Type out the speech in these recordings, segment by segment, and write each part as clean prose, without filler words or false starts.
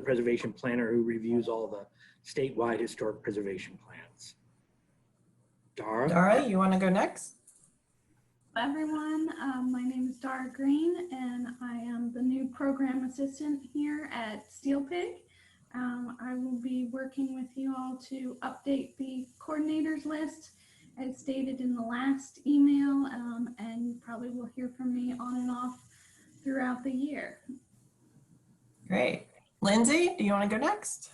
preservation planner who reviews all the statewide historic preservation plans. Dara, you want to go next? Hello everyone, my name is Dara Green and I am the new program assistant here at SteelPig. I will be working with you all to update the coordinators list as stated in the last email, and you probably will hear from me on and off throughout the year. Great. Lindsay, do you want to go next?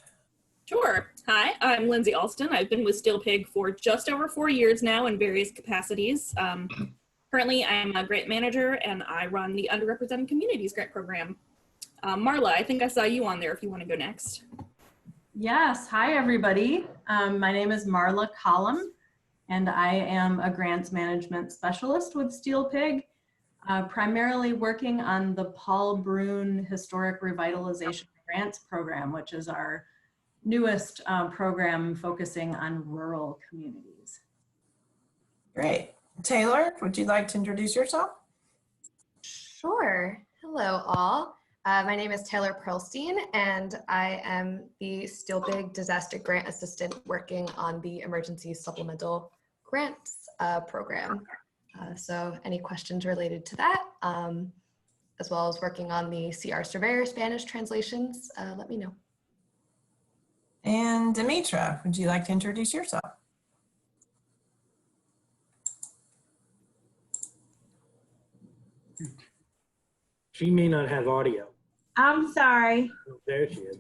Sure. Hi, I'm Lindsay Alston. I've been with SteelPig for just over 4 years now in various capacities. Currently, I'm a grant manager and I run the Underrepresented Communities Grant Program. Marla, I think I saw you on there if you want to go next. Yes, hi everybody. My name is Marla Collum and I am a grants management specialist with SteelPig, primarily working on the Paul Brune Historic Revitalization Grants Program, which is our newest program focusing on rural communities. Great. Taylor, would you like to introduce yourself? Sure. Hello, all. My name is Taylor Pearlstein, and I am the SteelPig Disaster Grant Assistant working on the Emergency Supplemental Grants program. So any questions related to that, as well as working on the CR Surveyor Spanish translations, let me know. And Demetra, would you like to introduce yourself? She may not have audio. I'm sorry. Oh, there she is.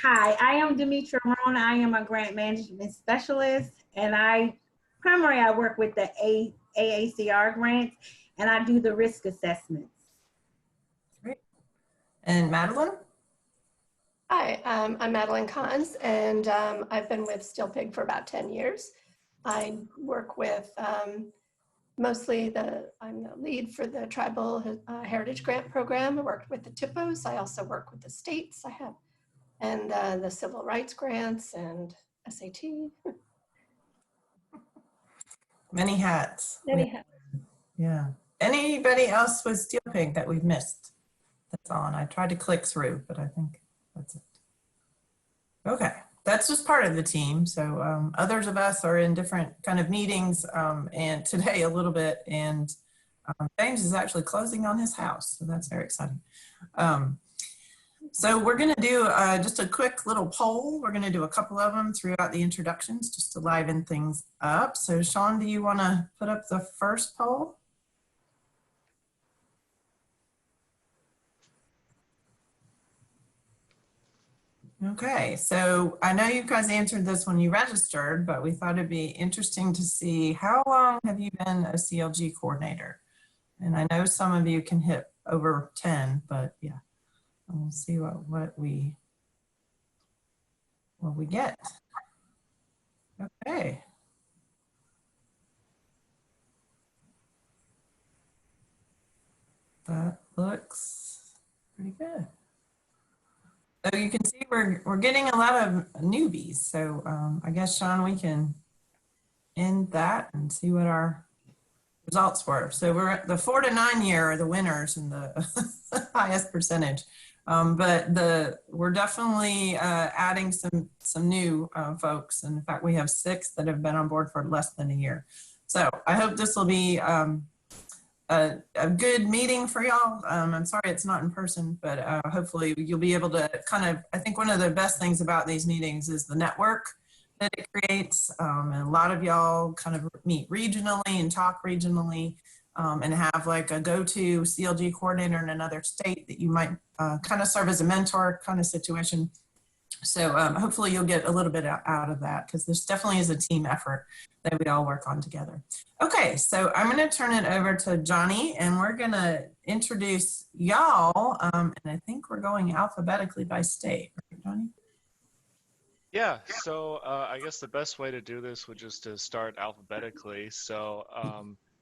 Hi, I am Demetra Rona. I am a grant management specialist, and I work with the AACR grants, and I do the risk assessments. Great. And Madeline? Hi, I'm Madeline Kahns, and I've been with SteelPig for about 10 years. I work with mostly I'm the lead for the Tribal Heritage Grant Program. I worked with the TIPOs. I also work with the states. And the civil rights grants and SAT. Many hats. Many hats. Yeah. Anybody else with SteelPig that we've missed that's on? I tried to click through, but I think that's it. Okay, that's just part of the team. So others of us are in different kind of meetings and today a little bit, and James is actually closing on his house. So that's very exciting. So we're gonna do just a quick little poll. We're gonna do a couple of them throughout the introductions just to liven things up. So Sean, do you wanna put up the first poll? Okay, so I know you guys answered this when you registered, but we thought it'd be interesting to see how long have you been a CLG coordinator? And I know some of you can hit over 10, but yeah, we'll see what we get. Okay. That looks pretty good. So you can see we're getting a lot of newbies. So I guess, Sean, we can end that and see what our results were. So we're at the 4 to 9 year are the winners and the highest percentage. But we're definitely adding some new folks. And in fact, we have 6 that have been on board for less than a year. So I hope this will be a good meeting for y'all. I'm sorry it's not in person, but hopefully you'll be able to kind of, I think one of the best things about these meetings is the network that it creates. And a lot of y'all kind of meet regionally and talk regionally and have like a go-to CLG coordinator in another state that you might kind of serve as a mentor kind of situation. So hopefully you'll get a little bit out of that because this definitely is a team effort that we all work on together. Okay, so I'm going to turn it over to Johnny and we're going to introduce y'all. And I think we're going alphabetically by state, right, Johnny? Yeah, so I guess the best way to do this would just to start alphabetically. So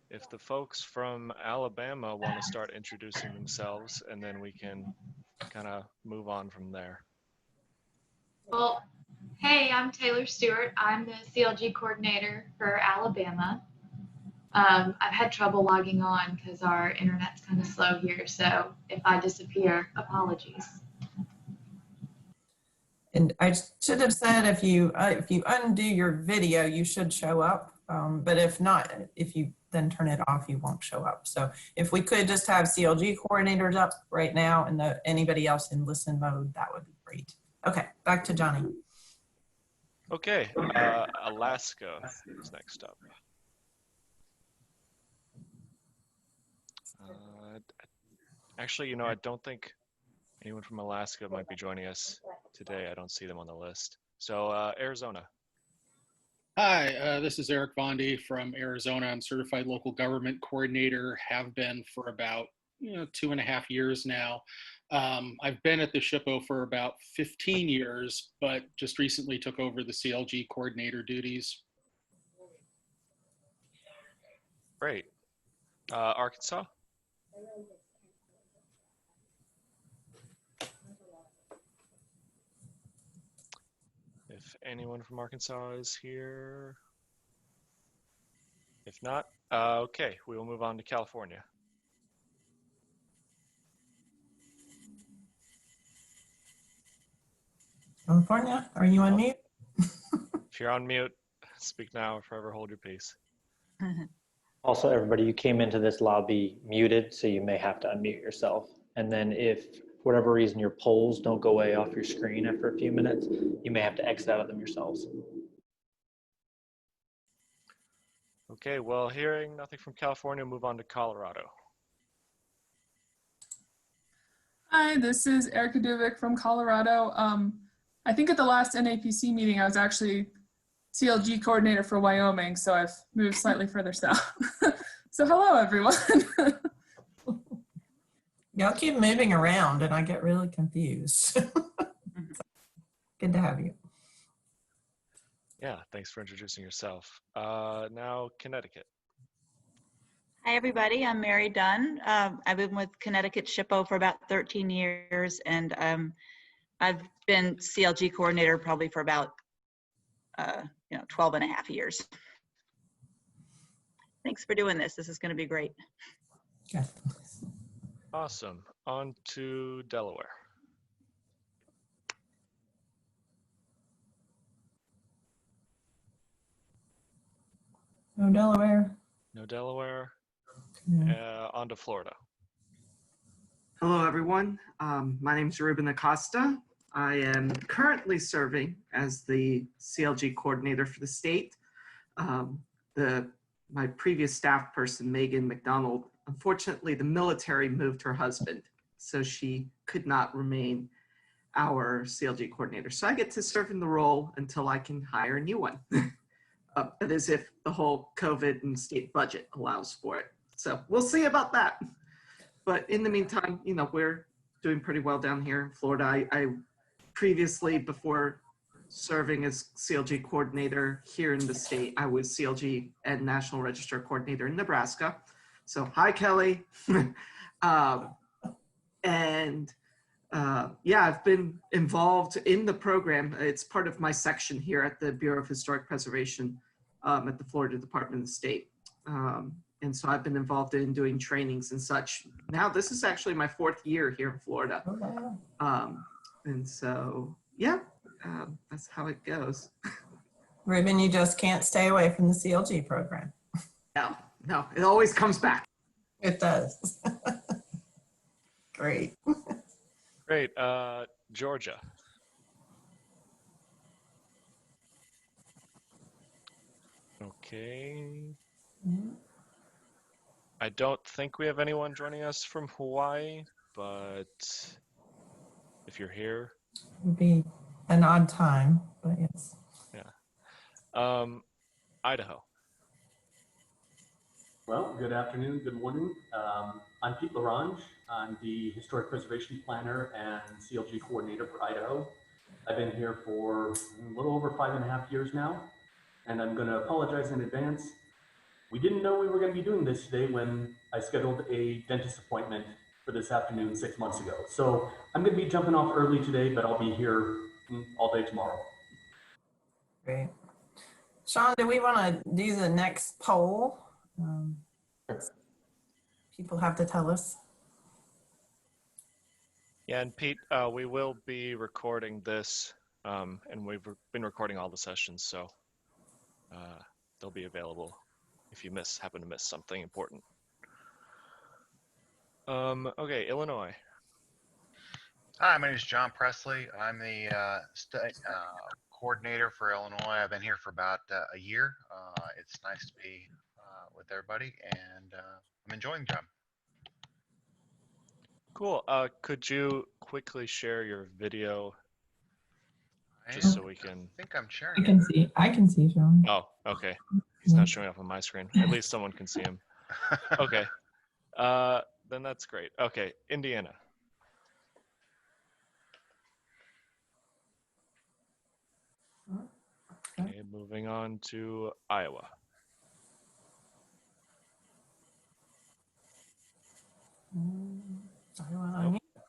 if the folks from Alabama want to start introducing themselves, and then we can kind of move on from there. Well, hey, I'm Taylor Stewart. I'm the CLG coordinator for Alabama. I've had trouble logging on because our internet's kind of slow here, so if I disappear, apologies. And I should have said if you undo your video, you should show up. But if not, if you then turn it off, you won't show up. So if we could just have CLG coordinators up right now and anybody else in listen mode, that would be great. Okay, back to Johnny. Okay, Alaska is next up. Actually, you know, I don't think anyone from Alaska might be joining us today. I don't see them on the list. So Arizona. Hi, this is Eric Bondi from Arizona. I'm certified local government coordinator, have been for about 2.5 years now. I've been at the SHPO for about 15 years, but just recently took over the CLG coordinator duties. Great. Arkansas. If anyone from Arkansas is here. If not, okay, we will move on to California. California, are you on mute? If you're on mute, speak now or forever hold your peace. Also, everybody, you came into this lobby muted, so you may have to unmute yourself. And then if, for whatever reason, your polls don't go away off your screen after a few minutes, you may have to exit out of them yourselves. Okay, well, hearing nothing from California, move on to Colorado. Hi, this is Erica Duvik from Colorado. I think at the last NAPC meeting, I was actually CLG coordinator for Wyoming, so I've moved slightly further south. So hello, everyone. Y'all keep moving around and I get really confused. Good to have you. Yeah, thanks for introducing yourself. Now, Connecticut. Hi, everybody. I'm Mary Dunn. I've been with Connecticut SHPO for about 13 years, and I've been CLG coordinator probably for about 12 and a half years. Thanks for doing this. This is going to be great. Okay. Awesome. On to Delaware. No Delaware. No Delaware. Okay. On to Florida. Hello, everyone. My name is Ruben Acosta. I am currently serving as the CLG coordinator for the state. My previous staff person, Megan McDonald, unfortunately, the military moved her husband, so she could not remain our CLG coordinator. So I get to serve in the role until I can hire a new one. That is if the whole COVID and state budget allows for it. So we'll see about that. But in the meantime, we're doing pretty well down here in Florida. I previously, before serving as CLG coordinator here in the state, I was CLG and National Register coordinator in Nebraska. So hi, Kelly. Yeah, I've been involved in the program. It's part of my section here at the Bureau of Historic Preservation at the Florida Department of State. And so I've been involved in doing trainings and such. Now, this is actually my 4th year here in Florida. Oh, wow. And so, yeah, that's how it goes. Ruben, you just can't stay away from the CLG program. No, it always comes back. It does. Great. Great. Georgia. Okay. I don't think we have anyone joining us from Hawaii, but if you're here. It would be an odd time, but yes. Yeah. Idaho. Well, good afternoon, good morning. I'm Pete Larange. I'm the Historic Preservation Planner and CLG Coordinator for Idaho. I've been here for a little over 5.5 years now, and I'm going to apologize in advance. We didn't know we were going to be doing this today when I scheduled a dentist appointment for this afternoon 6 months ago. So I'm going to be jumping off early today, but I'll be here all day tomorrow. Great. Sean, do we want to do the next poll? People have to tell us. Yeah, and Pete, we will be recording this And we've been recording all the sessions, so they'll be available if you happen to miss something important. Okay, Illinois. Hi, my name is John Presley. I'm the state coordinator for Illinois. I've been here for about a year. It's nice to be with everybody, and I'm enjoying the job. Cool. Could you quickly share your video just so we can... I think I'm sharing it. I can see Sean. Oh, okay. He's not showing up on my screen. At least someone can see him. Okay. Then that's great. Okay, Indiana. Okay, moving on to Iowa.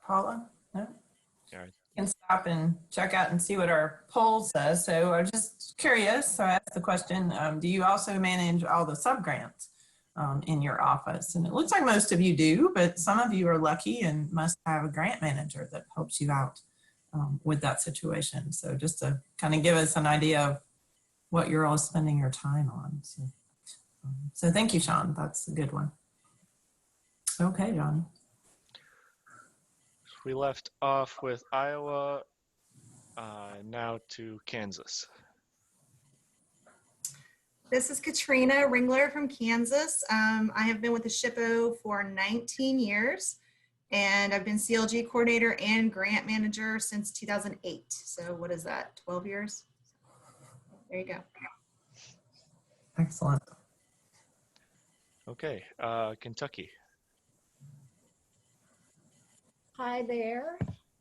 Paula? No? All right. Can stop and check out and see what our poll says. So I'm just curious. So I asked the question, do you also manage all the subgrants in your office? And it looks like most of you do, but some of you are lucky and must have a grant manager that helps you out with that situation. So just to kind of give us an idea of what you're all spending your time on. So thank you, Sean. That's a good one. Okay, John. We left off with Iowa, now to Kansas. This is Katrina Ringler from Kansas. I have been with the SHPO for 19 years, and I've been CLG coordinator and grant manager since 2008. So what is that, 12 years? There you go. Excellent. Okay, Kentucky. Hi there.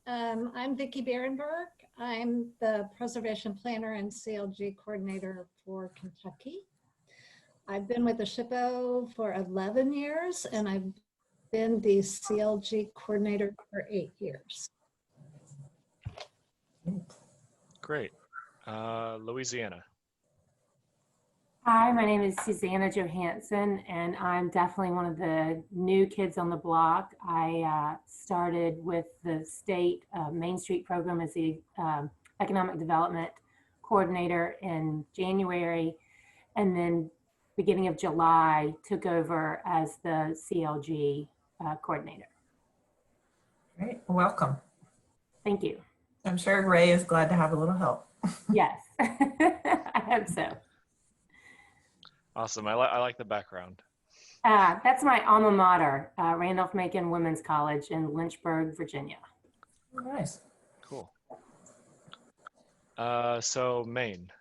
I'm Vicki Berenberg. I'm the Preservation Planner and CLG Coordinator for Kentucky. I've been with the SHPO for 11 years, and I've been the CLG Coordinator for 8 years. Great. Louisiana. Hi, my name is Susanna Johansson, and I'm definitely one of the new kids on the block. I started with the state Main Street program as the economic development coordinator in January, and then beginning of July took over as the CLG coordinator. Great, welcome. Thank you. I'm sure Ray is glad to have a little help. Yes, I hope so. Awesome. I like the background. That's my alma mater, Randolph-Macon Women's College in Lynchburg, Virginia. Nice. Cool. So Maine.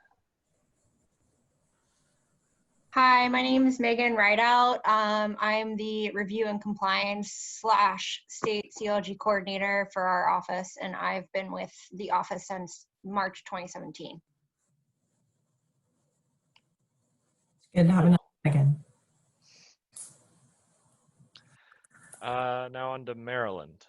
Hi, my name is Megan Rideout. I'm the review and compliance / state CLG coordinator for our office, and I've been with the office since March 2017. Good having you again. Now on to Maryland.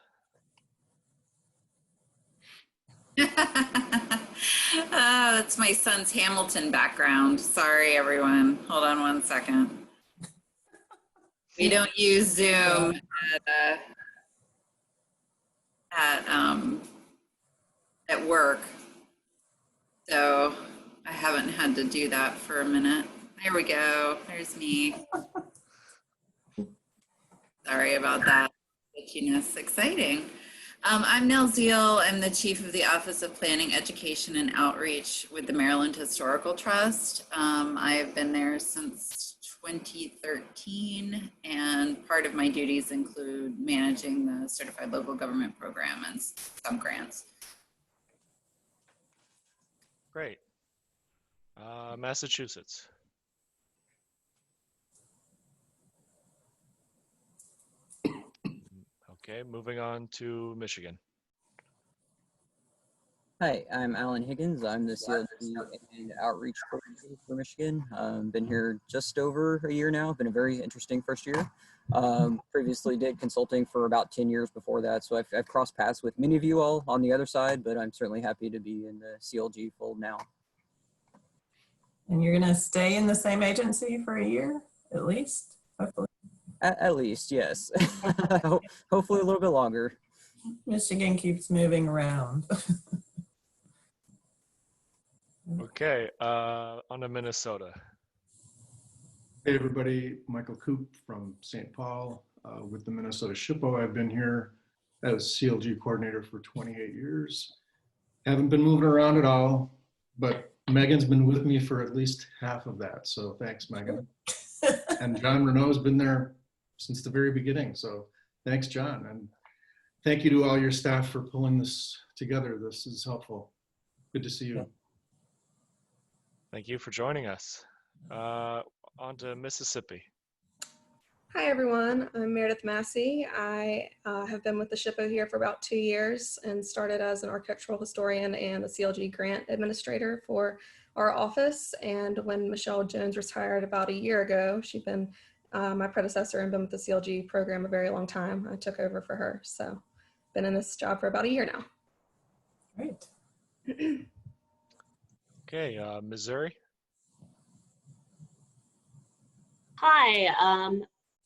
That's my son's Hamilton background. Sorry, everyone. Hold on one second. We don't use Zoom at work, so I haven't had to do that for a minute. There we go. There's me. Sorry about that. Itchiness. Exciting. I'm Nell Zeal. I'm the chief of the Office of Planning, Education, and Outreach with the Maryland Historical Trust. I have been there since 2013, and part of my duties include managing the Certified Local Government Program and some grants. Great. Massachusetts. Okay, moving on to Michigan. Hi, I'm Alan Higgins. I'm the CLG and Outreach Coordinator for Michigan. Been here just over a year now. Been a very interesting first year. Previously did consulting for about 10 years before that, so I've crossed paths with many of you all on the other side, but I'm certainly happy to be in the CLG fold now. And you're going to stay in the same agency for a year, at least, hopefully? At least, yes. Hopefully a little bit longer. Michigan keeps moving around. Okay, on to Minnesota. Hey everybody, Michael Coop from St. Paul with the Minnesota SHPO. I've been here as CLG coordinator for 28 years. Haven't been moving around at all, but Megan's been with me for at least half of that. So thanks, Megan. And John Renault's been there since the very beginning. So thanks, John. And thank you to all your staff for pulling this together. This is helpful. Good to see you. Thank you for joining us. On to Mississippi. Hi everyone, I'm Meredith Massey. I have been with the SHPO here for about 2 years and started as an architectural historian and a CLG grant administrator for our office. And when Michelle Jones retired about a year ago, she'd been my predecessor and been with the CLG program a very long time. I took over for her. So been in this job for about a year now. Great. Okay, Missouri. Hi,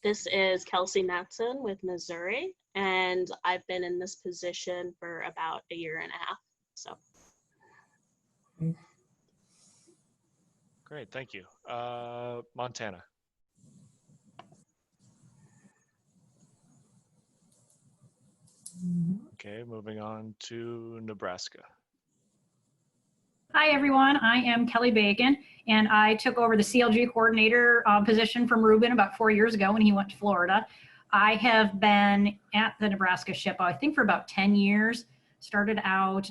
this is Kelsey Matson with Missouri, and I've been in this position for about a year and a half. So, Great, thank you. Montana. Okay, moving on to Nebraska. Hi, everyone. I am Kelly Bacon, and I took over the CLG coordinator position from Ruben about 4 years ago when he went to Florida. I have been at the Nebraska SHPO, I think, for about 10 years. Started out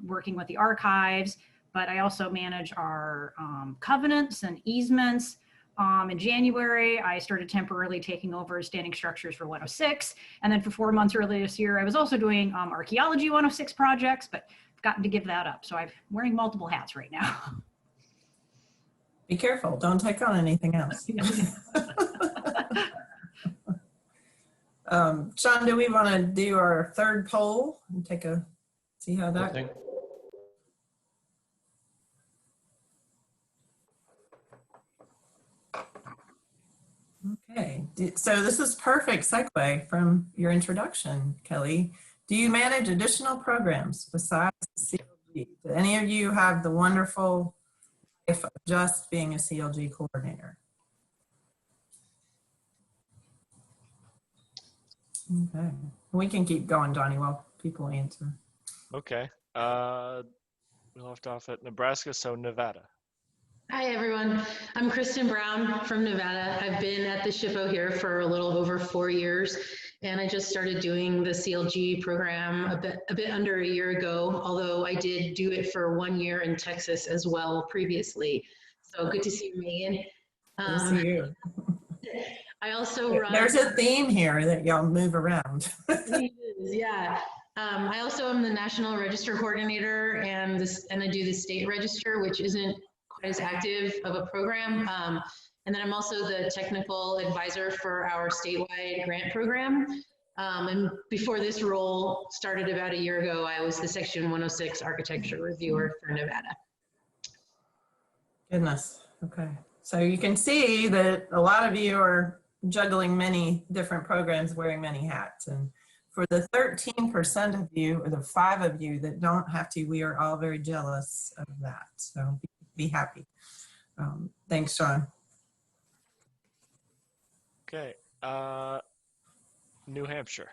working with the archives, but I also manage our covenants and easements. In January, I started temporarily taking over standing structures for 106. And then for 4 months earlier this year, I was also doing archaeology 106 projects, but I've gotten to give that up. So I'm wearing multiple hats right now. Be careful, don't take on anything else. Sean, do we want to do our third poll and see how that goes? Okay, so this is perfect segue from your introduction, Kelly. Do you manage additional programs besides CLG? Do any of you have the wonderful life of just being a CLG coordinator? Okay, we can keep going, Johnny, while people answer. Okay, we left off at Nebraska, so Nevada. Hi, everyone. I'm Kristen Brown from Nevada. I've been at the SHPO here for a little over 4 years, and I just started doing the CLG program a bit under a year ago, although I did do it for 1 year in Texas as well previously. So good to see you, Megan. Good to see you. I also run... There's a theme here that y'all move around. Yeah. I also am the National Register Coordinator, and I do the State Register, which isn't quite as active of a program. And then I'm also the technical advisor for our statewide grant program. And before this role started about a year ago, I was the Section 106 architecture reviewer for Nevada. Goodness, okay. So you can see that a lot of you are juggling many different programs, wearing many hats. And for the 13% of you, or the 5 of you that don't have to, we are all very jealous of that. So be happy. Thanks, Sean. Okay, New Hampshire.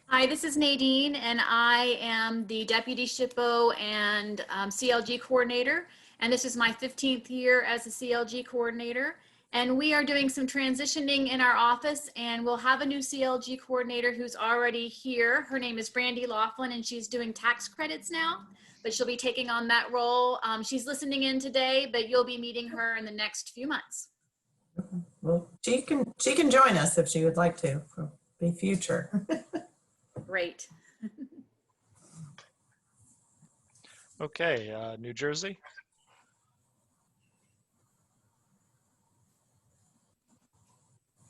Hi, this is Nadine, and I am the Deputy SHPO and CLG Coordinator, and this is my 15th year as a CLG Coordinator. And we are doing some transitioning in our office, and we'll have a new CLG Coordinator who's already here. Her name is Brandy Laughlin, and she's doing tax credits now, but she'll be taking on that role. She's listening in today, but you'll be meeting her in the next few months. Well, she can join us if she would like to for the future. Great. Okay, New Jersey.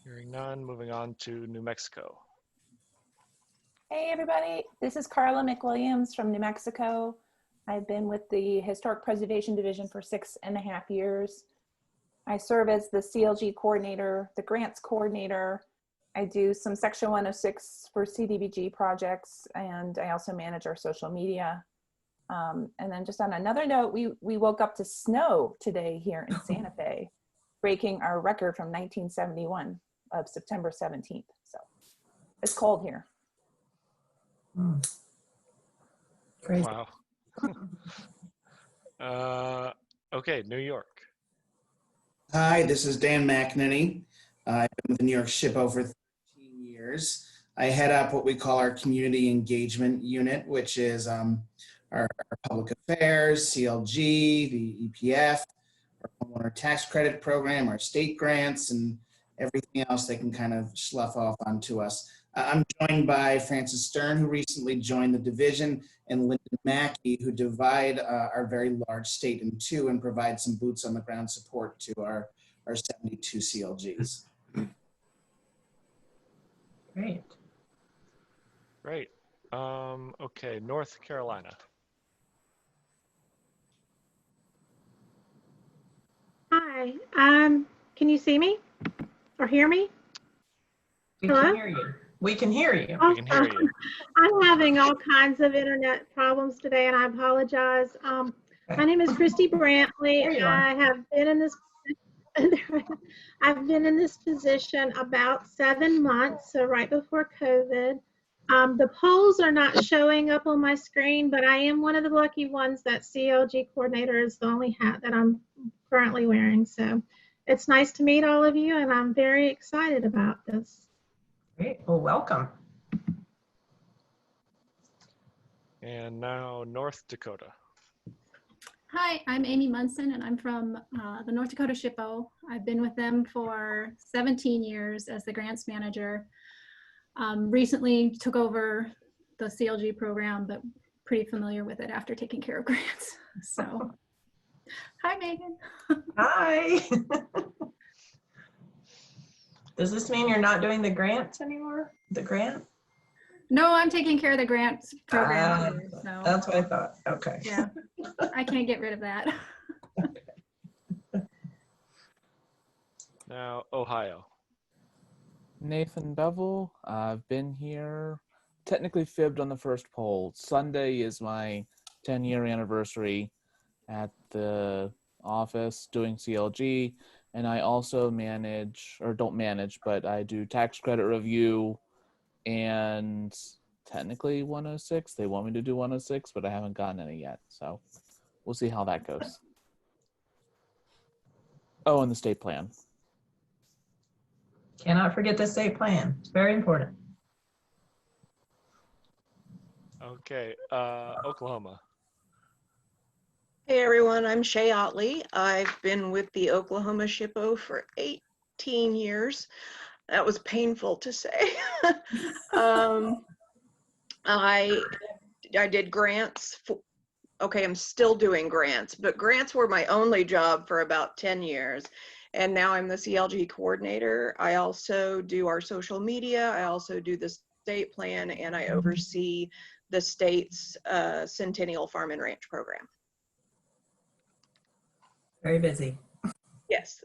Hearing none, moving on to New Mexico. Hey everybody, this is Carla McWilliams from New Mexico. I've been with the Historic Preservation Division for 6.5 years. I serve as the CLG coordinator, the grants coordinator. I do some Section 106 for CDBG projects, and I also manage our social media. And then just on another note, we woke up to snow today here in Santa Fe, breaking our record from 1971 of September 17th. So it's cold here. Crazy. Wow. Okay, New York. Hi, this is Dan McNinney. I've been with the New York SHPO for 13 years. I head up what we call our community engagement unit, which is our public affairs, CLG, the EPF, our homeowner tax credit program, our state grants, and everything else they can kind of slough off onto us. I'm joined by Francis Stern, who recently joined the division, and Lyndon Mackey, who divide our very large state in two and provide some boots on the ground support to our 72 CLGs. Great. Great. Okay, North Carolina. Hi. Can you see me or hear me? We Hello? can hear you. We can hear you. Oh, We can hear you. I'm having all kinds of internet problems today, and I apologize. My name is Christy Brantley. There you are. I have been in this. I've been in this position about 7 months, so right before COVID. The polls are not showing up on my screen, but I am one of the lucky ones that CLG coordinator is the only hat that I'm currently wearing. So it's nice to meet all of you, and I'm very excited about this. Great. Well, welcome. And now North Dakota. Hi, I'm Amy Munson, and I'm from the North Dakota SHPO. I've been with them for 17 years as the grants manager. Recently took over the CLG program, but pretty familiar with it after taking care of grants. So, hi, Megan. Hi. Does this mean you're not doing the grants anymore? The grant? No, I'm taking care of the grants program. Here, so. That's what I thought. Okay. Yeah, I can't get rid of that. Now Ohio. Nathan Bevel. I've been here, technically fibbed on the first poll. Sunday is my 10-year anniversary at the office doing CLG, and I also manage, or don't manage, but I do tax credit review and technically 106. They want me to do 106, but I haven't gotten any yet, so we'll see how that goes. Oh, and the state plan. Cannot forget the state plan. It's very important. Okay, Oklahoma. Hey everyone, I'm Shay Otley. I've been with the Oklahoma SHPO for 18 years. That was painful to say. I did grants. Okay, I'm still doing grants, but grants were my only job for about 10 years. And now I'm the CLG coordinator. I also do our social media. I also do the state plan, and I oversee the state's Centennial Farm and Ranch program. Very busy. Yes.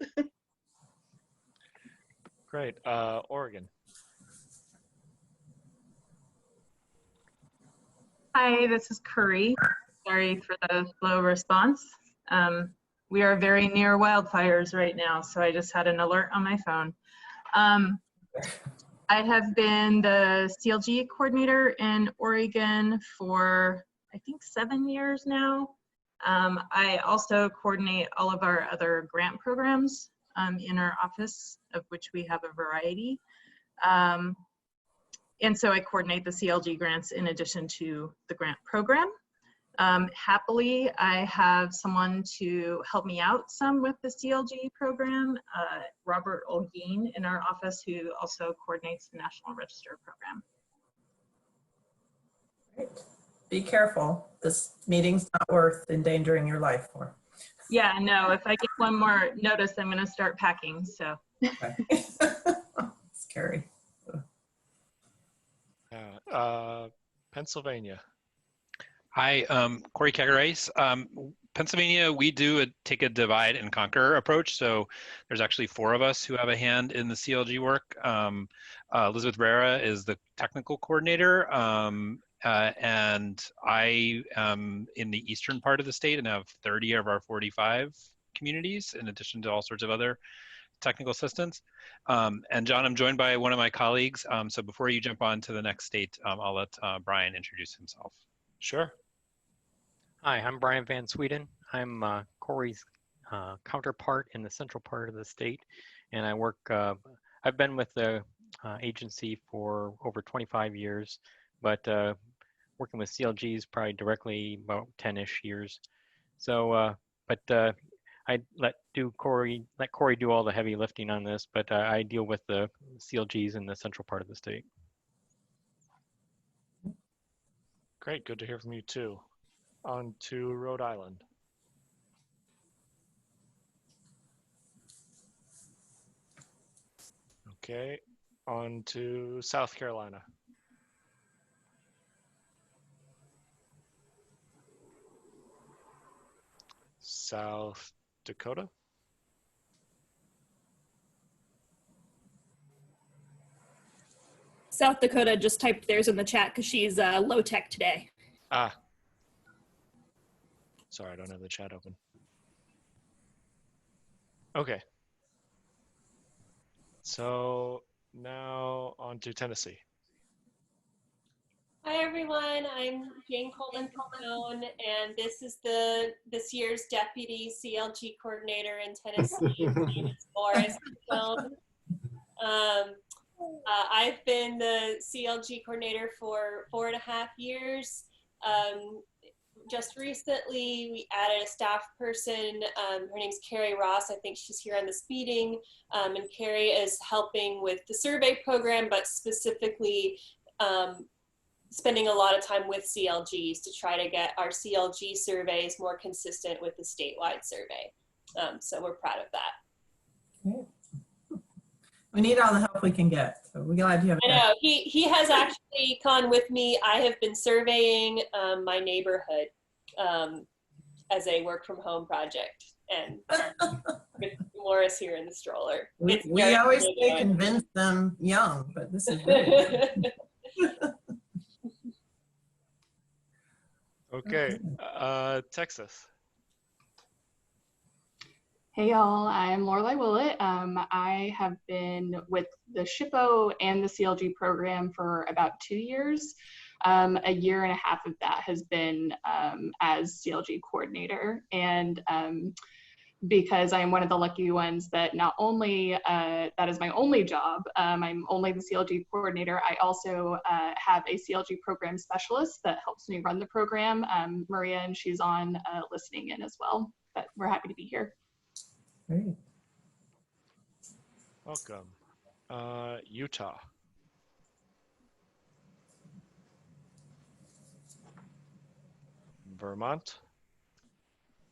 Great. Oregon. Hi, this is Curry. Sorry for the slow response. We are very near wildfires right now, so I just had an alert on my phone. I have been the CLG coordinator in Oregon for, I think, 7 years now. I also coordinate all of our other grant programs in our office, of which we have a variety. And so I coordinate the CLG grants in addition to the grant program. Happily, I have someone to help me out some with the CLG program, Robert Olguin in our office, who also coordinates the National Register program. Great. Be careful. This meeting's not worth endangering your life for. Yeah, no, if I get one more notice, I'm going to start packing, so. Okay. Scary. Pennsylvania. Hi, Corey Kagares. Pennsylvania, we take a divide and conquer approach. So there's actually 4 of us who have a hand in the CLG work. Elizabeth Rera is the technical coordinator, and I am in the eastern part of the state and have 30 of our 45 communities, in addition to all sorts of other technical assistance. And John, I'm joined by one of my colleagues. So before you jump on to the next state, I'll let Brian introduce himself. Sure. Hi, I'm Brian Van Sweden. I'm Corey's counterpart in the central part of the state, and I work. I've been with the agency for over 25 years, but working with CLGs probably directly about 10-ish years. So, I let Corey do all the heavy lifting on this, but I deal with the CLGs in the central part of the state. Great, good to hear from you too. On to Rhode Island. Okay, on to South Carolina. South Dakota. South Dakota just typed theirs in the chat because she's low tech today. Ah. Sorry, I don't have the chat open. Okay. So now on to Tennessee. Hi everyone, I'm Jane Coleman Capone, and this is this year's Deputy CLG Coordinator in Tennessee. My name is Morris Capone. I've been the CLG Coordinator for 4.5 years. Just recently, we added a staff person. Her name's Carrie Ross. I think she's here on this meeting. And Carrie is helping with the survey program, but specifically spending a lot of time with CLGs to try to get our CLG surveys more consistent with the statewide survey. So we're proud of that. Great. We need all the help we can get. So we're glad you have. I know he has actually gone with me. I have been surveying my neighborhood as a work from home project, and with Morris here in the stroller. We always say convince them young, but this is really Okay, Texas. Hey y'all, I'm Lorelei Willett. I have been with the SHPO and the CLG program for about 2 years. 1.5 years of that has been as CLG coordinator. And because I'm one of the lucky ones that not only that is my only job, I'm only the CLG coordinator, I also have a CLG program specialist that helps me run the program, Maria, and she's on listening in as well. But we're happy to be here. great. Welcome. Utah. Vermont.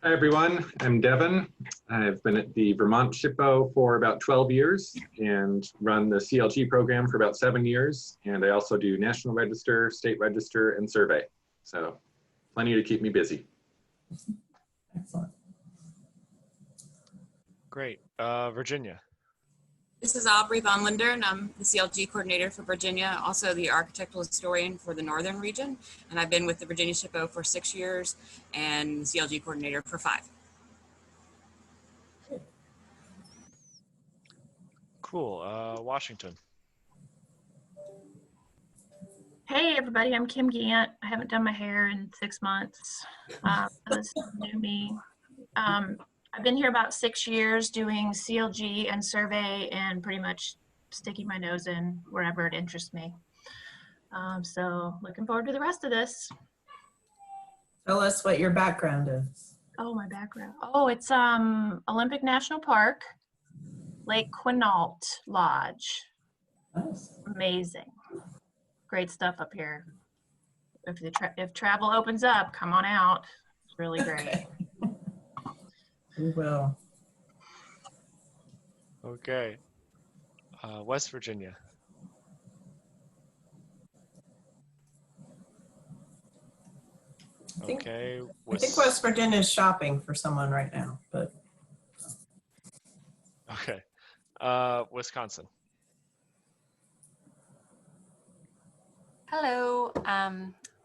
Hi everyone, I'm Devin. I've been at the Vermont SHPO for about 12 years and run the CLG program for about 7 years. And I also do National Register, State Register, and Survey. So plenty to keep me busy. Excellent. Great. Virginia. This is Aubrey Von Linder, and I'm the CLG coordinator for Virginia, also the architectural historian for the northern region. And I've been with the Virginia SHPO for 6 years and CLG coordinator for 5. Cool. Washington. Hey everybody, I'm Kim Gant. I haven't done my hair in 6 months. This is new to me. I've been here about 6 years doing CLG and survey and pretty much sticking my nose in wherever it interests me. So looking forward to the rest of this. Tell us what your background is. Oh, my background. Oh, it's Olympic National Park, Lake Quinault Lodge. Nice. Amazing. Great stuff up here. If travel opens up, come on out. It's really great. We will. Okay. West Virginia. I think Okay. West Virginia is shopping for someone right now, but. Okay. Wisconsin. Hello,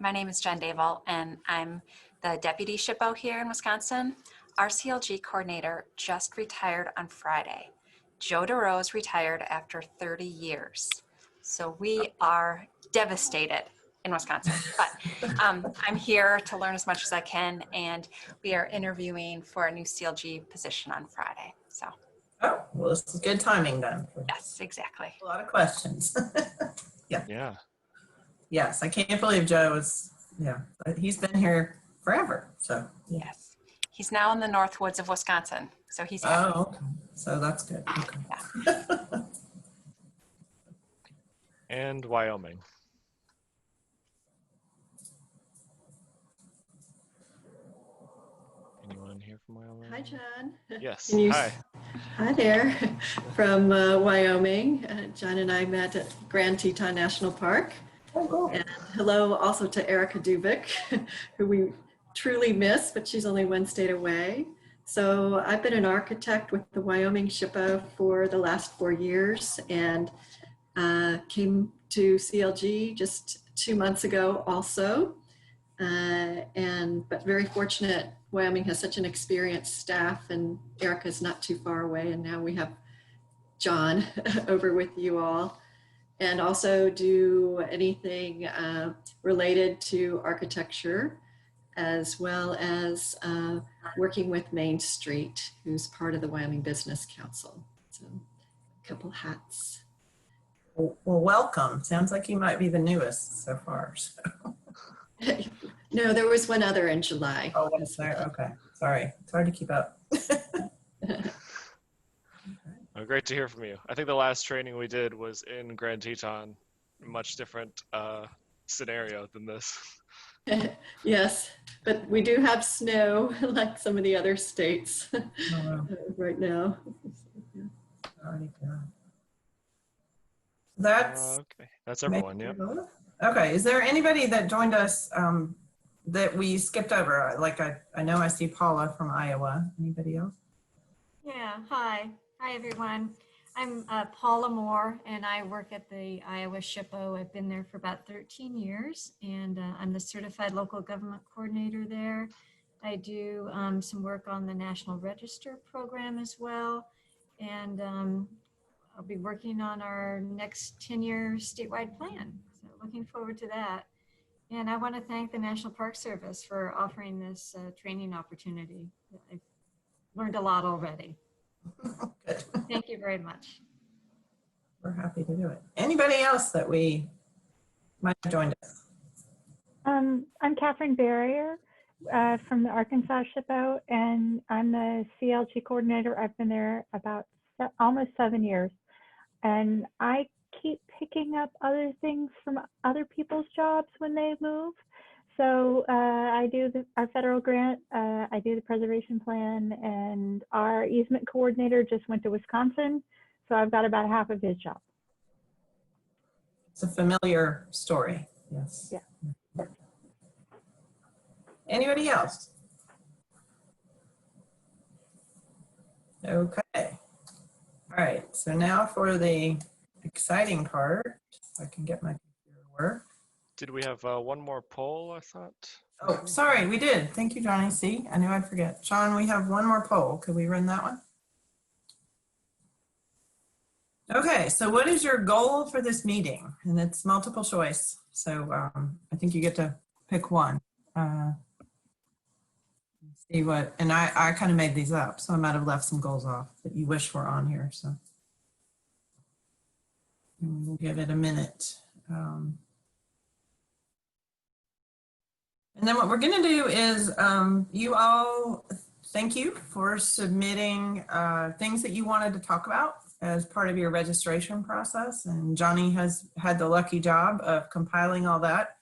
My name is Jen Dable, and I'm the deputy SHPO here in Wisconsin. Our CLG coordinator just retired on Friday. Joe DeRose retired after 30 years. So we are devastated in Wisconsin, but I'm here to learn as much as I can, and we are interviewing for a new CLG position on Friday, so. Oh, well, this is good timing then. Yes, exactly. A lot of questions. Yeah. Yes, I can't believe Joe is, he's been here forever, so. Yes. He's now in the North Woods of Wisconsin, so he's happy. Oh, okay. So that's good. Okay. Yeah. And Wyoming. Anyone here from Wyoming? Hi, John. Yes. Can you- Hi. Hi there, from Wyoming. John and I met at Grand Teton National Park. Oh, cool. And hello also to Erica Dubik, who we truly miss, but she's only one state away. So I've been an architect with the Wyoming SHPO for the last 4 years, and came to CLG just 2 months ago also. But very fortunate, Wyoming has such an experienced staff, and Erica's not too far away, and now we have John over with you all. And also do anything related to architecture, as well as working with Main Street, who's part of the Wyoming Business Council. So a couple hats. Well, welcome. Sounds like you might be the newest so far. So. No, there was one other in July. Oh, was there? Okay. Sorry. It's hard to keep up. Oh, great to hear from you. I think the last training we did was in Grand Teton, much different scenario than this. Yes, but we do have snow like some of the other states right now. That's okay. That's everyone. Yep. Okay. Is there anybody that joined us that we skipped over? Like I know I see Paula from Iowa. Anybody else? Yeah, hi. Hi, everyone. I'm Paula Moore, and I work at the Iowa SHPO. I've been there for about 13 years, and I'm the Certified Local Government Coordinator there. I do some work on the National Register program as well, and I'll be working on our next 10-year statewide plan. So looking forward to that. And I want to thank the National Park Service for offering this training opportunity. I've learned a lot already. Good. Thank you very much. We're happy to do it. Anybody else that we might have joined us? I'm Catherine Barrier from the Arkansas SHPO, and I'm the CLG coordinator. I've been there about almost 7 years, and I keep picking up other things from other people's jobs when they move. So I do our federal grant, I do the preservation plan, and our easement coordinator just went to Wisconsin. So I've got about half of his job. It's a familiar story. Yes. Yeah. Anybody else? Okay. All right. So now for the exciting part. If I can get my computer to work. Did we have one more poll, I thought? Oh, sorry, we did. Thank you, Johnny. See, I knew I'd forget. Sean, we have one more poll. Could we run that one? Okay, so what is your goal for this meeting? And it's multiple choice. So I think you get to pick one. See what, and I kind of made these up, so I might have left some goals off that you wish were on here. So we'll give it a minute. And then what we're going to do is you all, thank you for submitting things that you wanted to talk about as part of your registration process. And Johnny has had the lucky job of compiling all that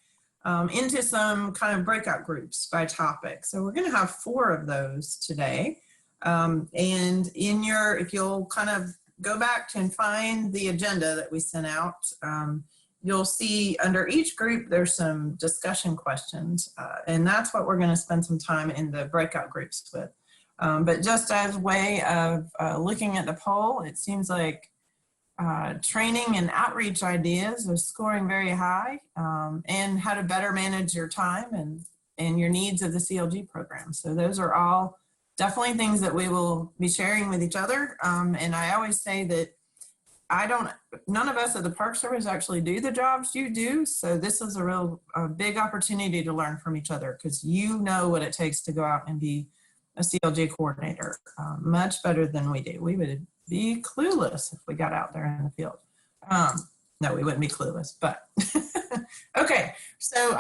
into some kind of breakout groups by topic. So we're going to have 4 of those today. And in your, if you'll kind of go back and find the agenda that we sent out, you'll see under each group there's some discussion questions, and that's what we're going to spend some time in the breakout groups with. But just as way of looking at the poll, it seems like training and outreach ideas are scoring very high, and how to better manage your time and your needs of the CLG program. So those are all definitely things that we will be sharing with each other. And I always say that none of us at the Park Service actually do the jobs you do. So this is a big opportunity to learn from each other, because you know what it takes to go out and be a CLG coordinator much better than we do. We would be clueless if we got out there in the field. No, we wouldn't be clueless, but okay. So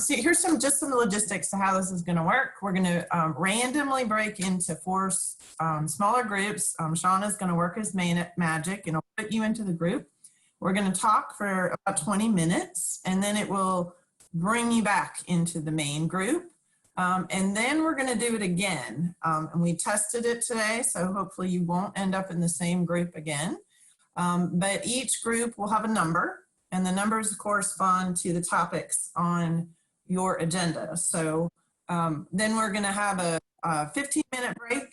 here's just some logistics to how this is going to work. We're going to randomly break into 4 smaller groups. Sean is going to work his magic and I'll put you into the group. We're going to talk for about 20 minutes, and then it will bring you back into the main group. And then we're going to do it again. And we tested it today, so hopefully you won't end up in the same group again. But each group will have a number, and the numbers correspond to the topics on your agenda. So then we're going to have a 15-minute break,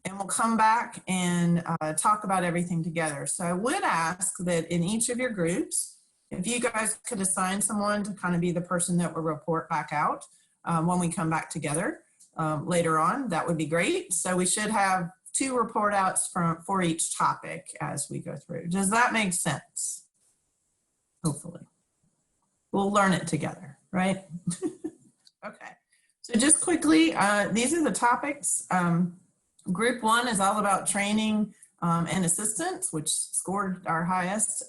and we'll come back and talk about everything together. So I would ask that in each of your groups, if you guys could assign someone to kind of be the person that will report back out when we come back together later on, that would be great. So we should have 2 report outs for each topic as we go through. Does that make sense? Hopefully. We'll learn it together, right? Okay. So just quickly, these are the topics. Group 1 is all about training and assistance, which scored our highest.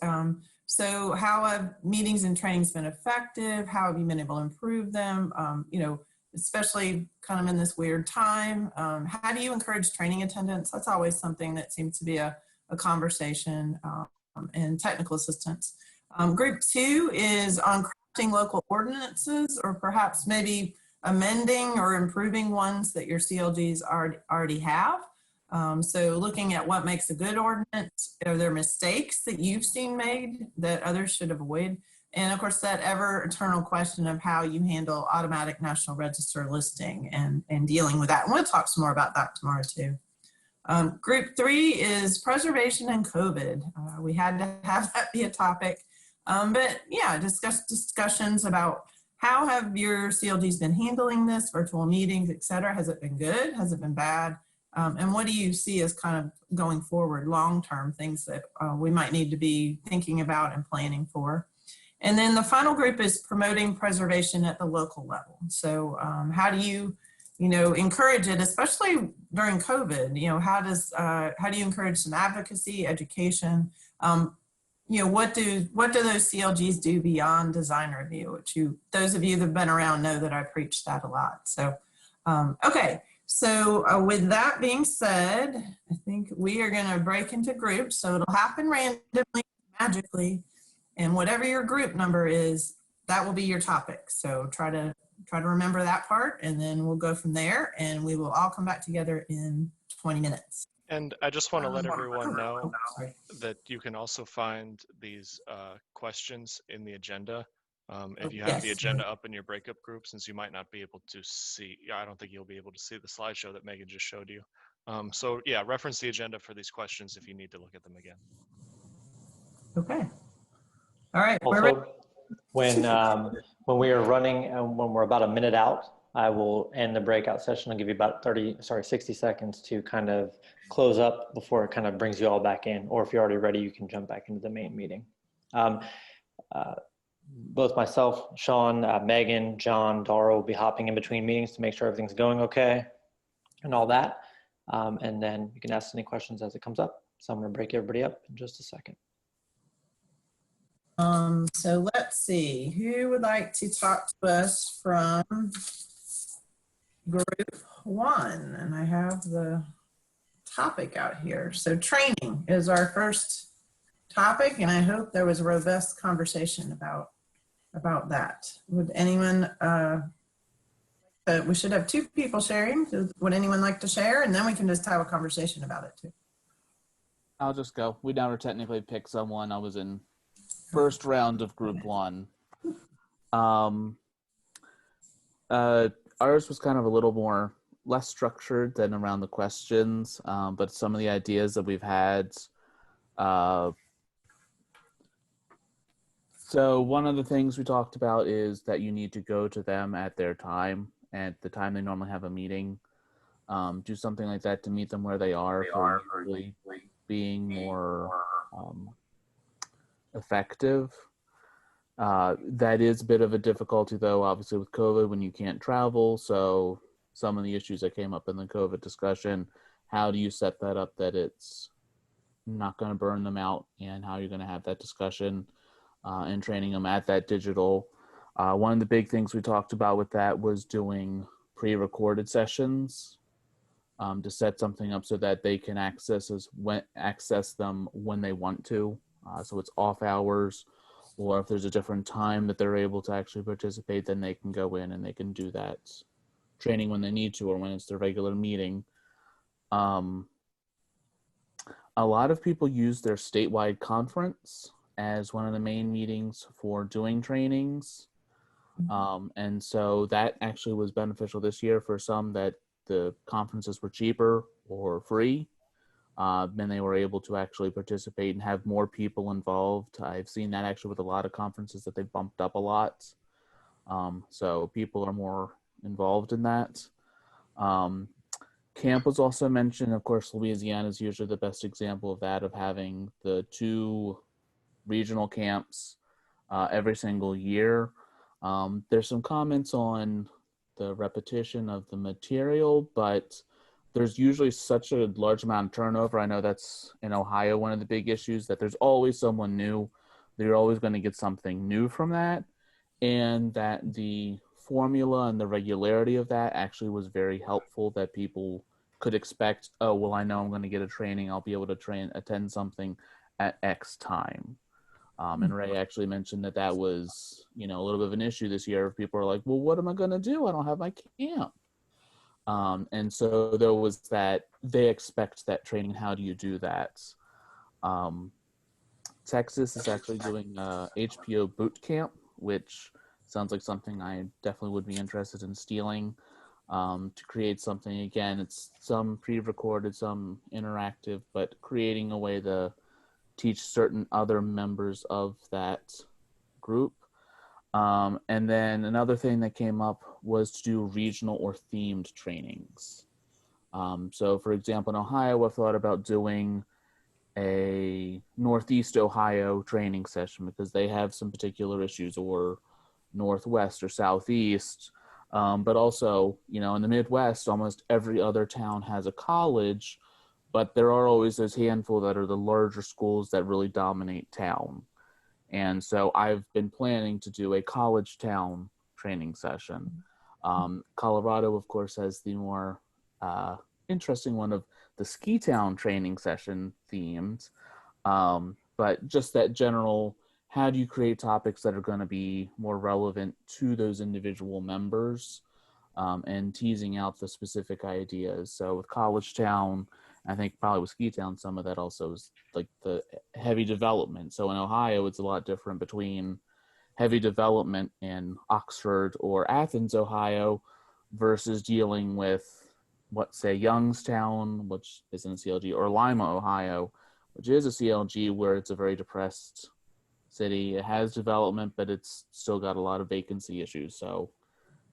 So how have meetings and trainings been effective? How have you been able to improve them? Especially kind of in this weird time. How do you encourage training attendance? That's always something that seems to be a conversation, and technical assistance. Group 2 is on crafting local ordinances, or perhaps maybe amending or improving ones that your CLGs already have. So looking at what makes a good ordinance. Are there mistakes that you've seen made that others should avoid? And of course, that ever eternal question of how you handle automatic National Register listing and dealing with that. And we'll talk some more about that tomorrow too. Group 3 is preservation and COVID. We had to have that be a topic. But yeah, discussions about how have your CLGs been handling this, virtual meetings, et cetera. Has it been good? Has it been bad? And what do you see as kind of going forward, long-term things that we might need to be thinking about and planning for? And then the final group is promoting preservation at the local level. So how do you, encourage it, especially during COVID? How do you encourage some advocacy, education? What do those CLGs do beyond design review? Which those of you that have been around know that I preach that a lot. So, okay. So with that being said, I think we are going to break into groups. So it'll happen randomly, magically. And whatever your group number is, that will be your topic. So try to remember that part, and then we'll go from there, and we will all come back together in 20 minutes. And I just want to let everyone know that you can also find these questions in the agenda. If you have the agenda up in your breakup group, since you might not be able to see, I don't think you'll be able to see the slideshow that Megan just showed you. So yeah, reference the agenda for these questions if you need to look at them again. Okay. All right. Also, when we are running and when we're about a minute out, I will end the breakout session. I'll give you about 60 seconds to kind of close up before it kind of brings you all back in. Or if you're already ready, you can jump back into the main meeting. Both myself, Sean, Megan, John, Dara will be hopping in between meetings to make sure everything's going okay and all that. And then you can ask any questions as it comes up. So I'm going to break everybody up in just a second. So let's see, who would like to talk to us from group 1? And I have the topic out here. So training is our first topic, and I hope there was a robust conversation about that. Would anyone, we should have 2 people sharing. Would anyone like to share? And then we can just have a conversation about it too. I'll just go. We never technically picked someone. I was in first round of group 1. Ours was kind of a little more less structured than around the questions, but some of the ideas that we've had So one of the things we talked about is that you need to go to them at their time, at the time they normally have a meeting. Do something like that to meet them where they are for usually being more effective. That is a bit of a difficulty, though, obviously with COVID when you can't travel. So some of the issues that came up in the COVID discussion, how do you set that up that it's not going to burn them out, and how you're going to have that discussion and training them at that digital. One of the big things we talked about with that was doing pre-recorded sessions to set something up so that they can access them when they want to. So it's off hours, or if there's a different time that they're able to actually participate, then they can go in and they can do that training when they need to, or when it's their regular meeting. A lot of people use their statewide conference as one of the main meetings for doing trainings. And so that actually was beneficial this year for some, that the conferences were cheaper or free. Then they were able to actually participate and have more people involved. I've seen that actually with a lot of conferences that they bumped up a lot. So people are more involved in that. Camp was also mentioned. Of course, Louisiana is usually the best example of that, of having the 2 regional camps every single year. There's some comments on the repetition of the material, but there's usually such a large amount of turnover. I know that's in Ohio one of the big issues, that there's always someone new. They're always going to get something new from that, and that the formula and the regularity of that actually was very helpful, that people could expect, oh, well, I know I'm going to get a training. I'll be able to attend something at X time. And Ray actually mentioned that that was, a little bit of an issue this year. People are like, well, what am I going to do? I don't have my camp. And so there was that, they expect that training. How do you do that? Texas is actually doing a HPO boot camp, which sounds like something I definitely would be interested in stealing, to create something. Again, it's some pre-recorded, some interactive, but creating a way to teach certain other members of that group. And then another thing that came up was to do regional or themed trainings. So for example, in Ohio, I've thought about doing a Northeast Ohio training session because they have some particular issues, or Northwest or Southeast. But also, in the Midwest, almost every other town has a college, but there are always those handful that are the larger schools that really dominate town. And so I've been planning to do a college town training session. Colorado, of course, has the more interesting one of the ski town training session themed. But just that general, how do you create topics that are going to be more relevant to those individual members, and teasing out the specific ideas. So with College Town, I think probably with Ski Town, some of that also is like the heavy development. So in Ohio, it's a lot different between heavy development in Oxford or Athens, Ohio, versus dealing with, say, Youngstown, which isn't a CLG, or Lima, Ohio, which is a CLG, where it's a very depressed city. It has development, but it's still got a lot of vacancy issues. So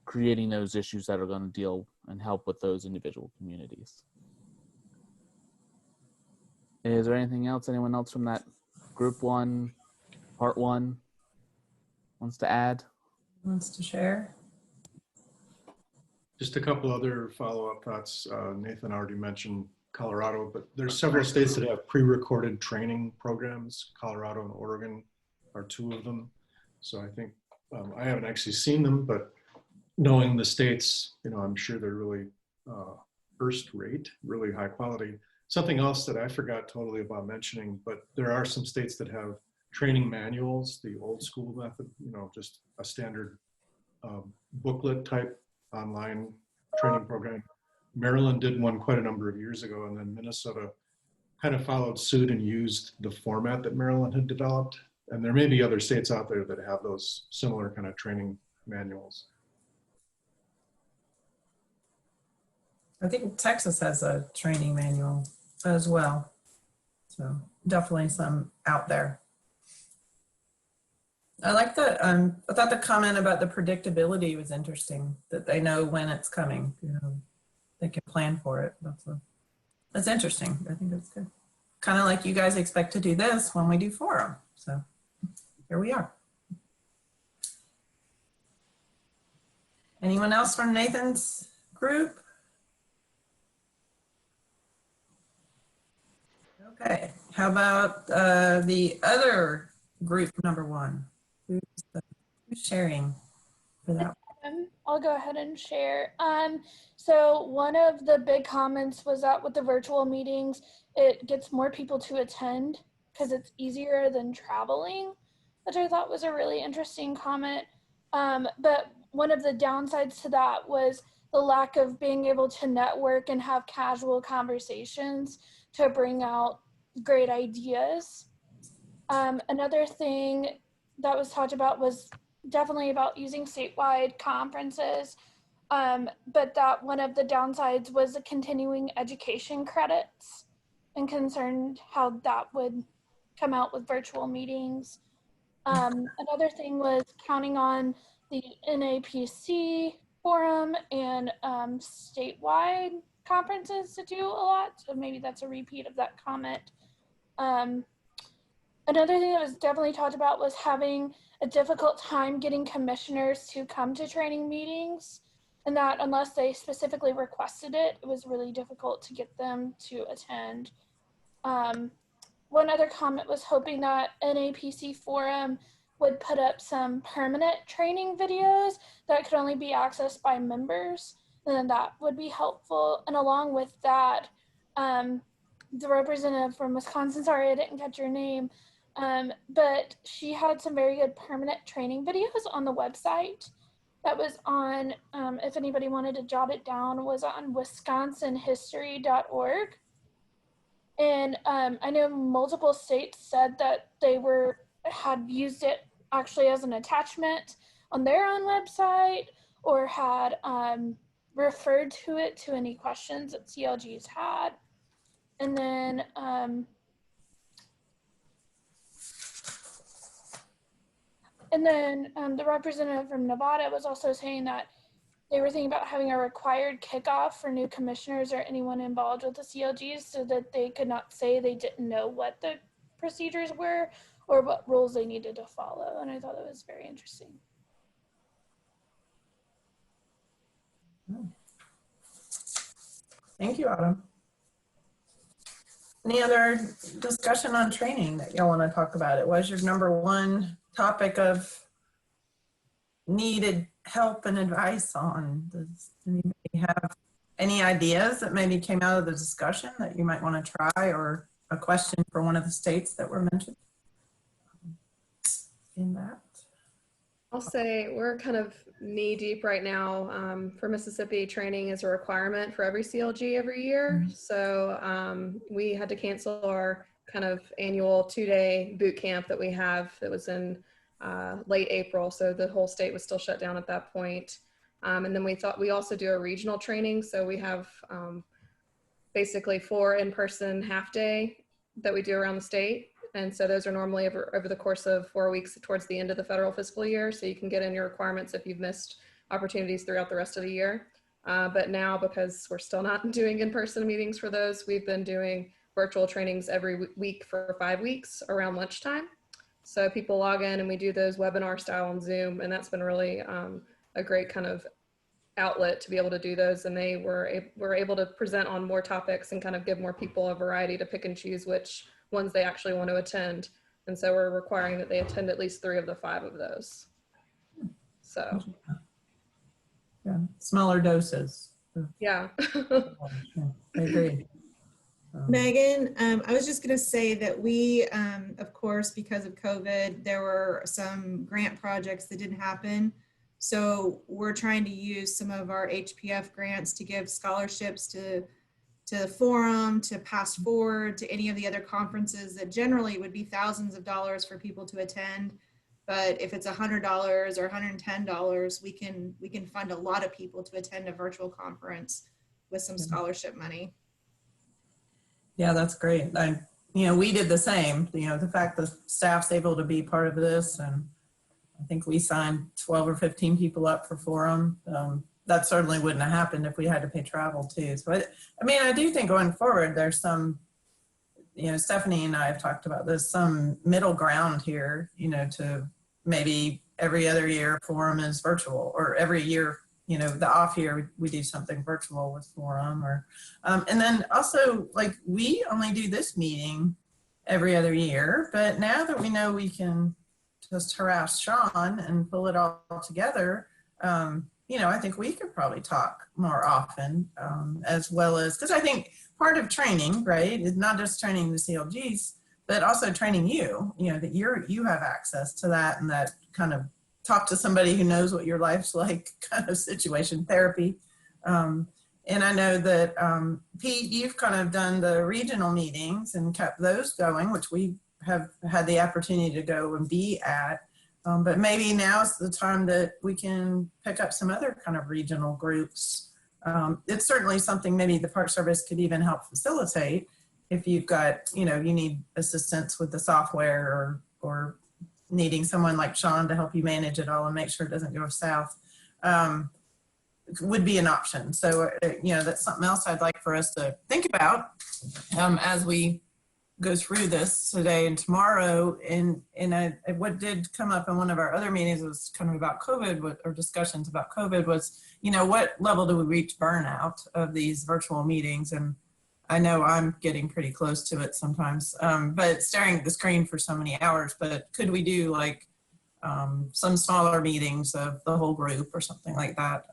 creating those issues that are going to deal and help with those individual communities. Is there anything else, anyone else from that group 1, part 1 wants to add? Wants to share? Just a couple other follow-up thoughts. Nathan already mentioned Colorado, but there's several states that have pre-recorded training programs. Colorado and Oregon are 2 of them. So I think, I haven't actually seen them, but knowing the states, I'm sure they're really first rate, really high quality. Something else that I forgot totally about mentioning, but there are some states that have training manuals, the old school method, just a standard booklet type online training program. Maryland did one quite a number of years ago, and then Minnesota kind of followed suit and used the format that Maryland had developed. And there may be other states out there that have those similar kind of training manuals. I think Texas has a training manual as well. So definitely some out there. I like the, I thought the comment about the predictability was interesting, that they know when it's coming, you know, they can plan for it. That's interesting. I think that's good. Kind of like you guys expect to do this when we do forum. So here we are. Anyone else from Nathan's group? Okay, how about the other group number one? Who's sharing for that? I'll go ahead and share. So one of the big comments was that with the virtual meetings, it gets more people to attend because it's easier than traveling, which I thought was a really interesting comment. But one of the downsides to that was the lack of being able to network and have casual conversations to bring out great ideas. Another thing that was talked about was definitely about using statewide conferences, but that one of the downsides was the continuing education credits, and concerned how that would come out with virtual meetings. Another thing was counting on the NAPC forum and statewide conferences to do a lot, so maybe that's a repeat of that comment. Another thing that was definitely talked about was having a difficult time getting commissioners to come to training meetings, and that unless they specifically requested it, it was really difficult to get them to attend. One other comment was hoping that NAPC Forum would put up some permanent training videos that could only be accessed by members, and then that would be helpful. And along with that, the representative from Wisconsin, sorry I didn't catch your name, but she had some very good permanent training videos on the website. That was on, if anybody wanted to jot it down, was on wisconsinhistory.org. And I know multiple states said that they had used it actually as an attachment on their own website, or had referred to it to any questions that CLGs had. And then the representative from Nevada was also saying that they were thinking about having a required kickoff for new commissioners or anyone involved with the CLGs, so that they could not say they didn't know what the procedures were or what rules they needed to follow. And I thought that was very interesting. Thank you, Autumn. Any other discussion on training that y'all want to talk about? It was your number one topic of needed help and advice on. Does anybody have any ideas that maybe came out of the discussion that you might want to try, or a question for one of the states that were mentioned in that? I'll say we're kind of knee deep right now. For Mississippi, training is a requirement for every CLG every year. So we had to cancel our kind of annual 2-day boot camp that we have that was in late April. So the whole state was still shut down at that point. And then we thought we also do a regional training. So we have basically 4 in-person half-day that we do around the state. And so those are normally over the course of 4 weeks towards the end of the federal fiscal year. So you can get in your requirements if you've missed opportunities throughout the rest of the year. But now, because we're still not doing in-person meetings for those, we've been doing virtual trainings every week for 5 weeks around lunchtime. So people log in and we do those webinar style on Zoom. And that's been really a great kind of outlet to be able to do those. And they were able to present on more topics and kind of give more people a variety to pick and choose which ones they actually want to attend. And so we're requiring that they attend at least 3 of the 5 of those. So. Yeah, smaller doses. Yeah. I agree. Megan, I was just going to say that we, of course, because of COVID, there were some grant projects that didn't happen. So we're trying to use some of our HPF grants to give scholarships to the forum, to Pass Forward, to any of the other conferences that generally would be thousands of dollars for people to attend. But if it's $100 or $110, we can fund a lot of people to attend a virtual conference with some scholarship money. Yeah, that's great. We did the same. The fact that staff's able to be part of this, and I think we signed 12 or 15 people up for forum. That certainly wouldn't have happened if we had to pay travel too. So I mean, I do think going forward, there's some, you know, Stephanie and I have talked about this, some middle ground here, you know, to maybe every other year forum is virtual, or every year, you know, the off year we do something virtual with forum, or, and then also like we only do this meeting every other year, but now that we know we can just harass Sean and pull it all together, you know, I think we could probably talk more often, as well as, because I think part of training, right, is not just training the CLGs, but also training you, you know, that you have access to that, and that kind of talk to somebody who knows what your life's like kind of situation, therapy. And I know that, Pete, you've kind of done the regional meetings and kept those going, which we have had the opportunity to go and be at. But maybe now's the time that we can pick up some other kind of regional groups. It's certainly something maybe the Park Service could even help facilitate if you've got, you know, you need assistance with the software, or needing someone like Sean to help you manage it all and make sure it doesn't go south, would be an option. So, you know, that's something else I'd like for us to think about as we go through this today and tomorrow. And what did come up in one of our other meetings was kind of about COVID, or discussions about COVID, was, you know, what level do we reach burnout of these virtual meetings? And I know I'm getting pretty close to it sometimes, but staring at the screen for so many hours. But could we do like some smaller meetings of the whole group or something like that?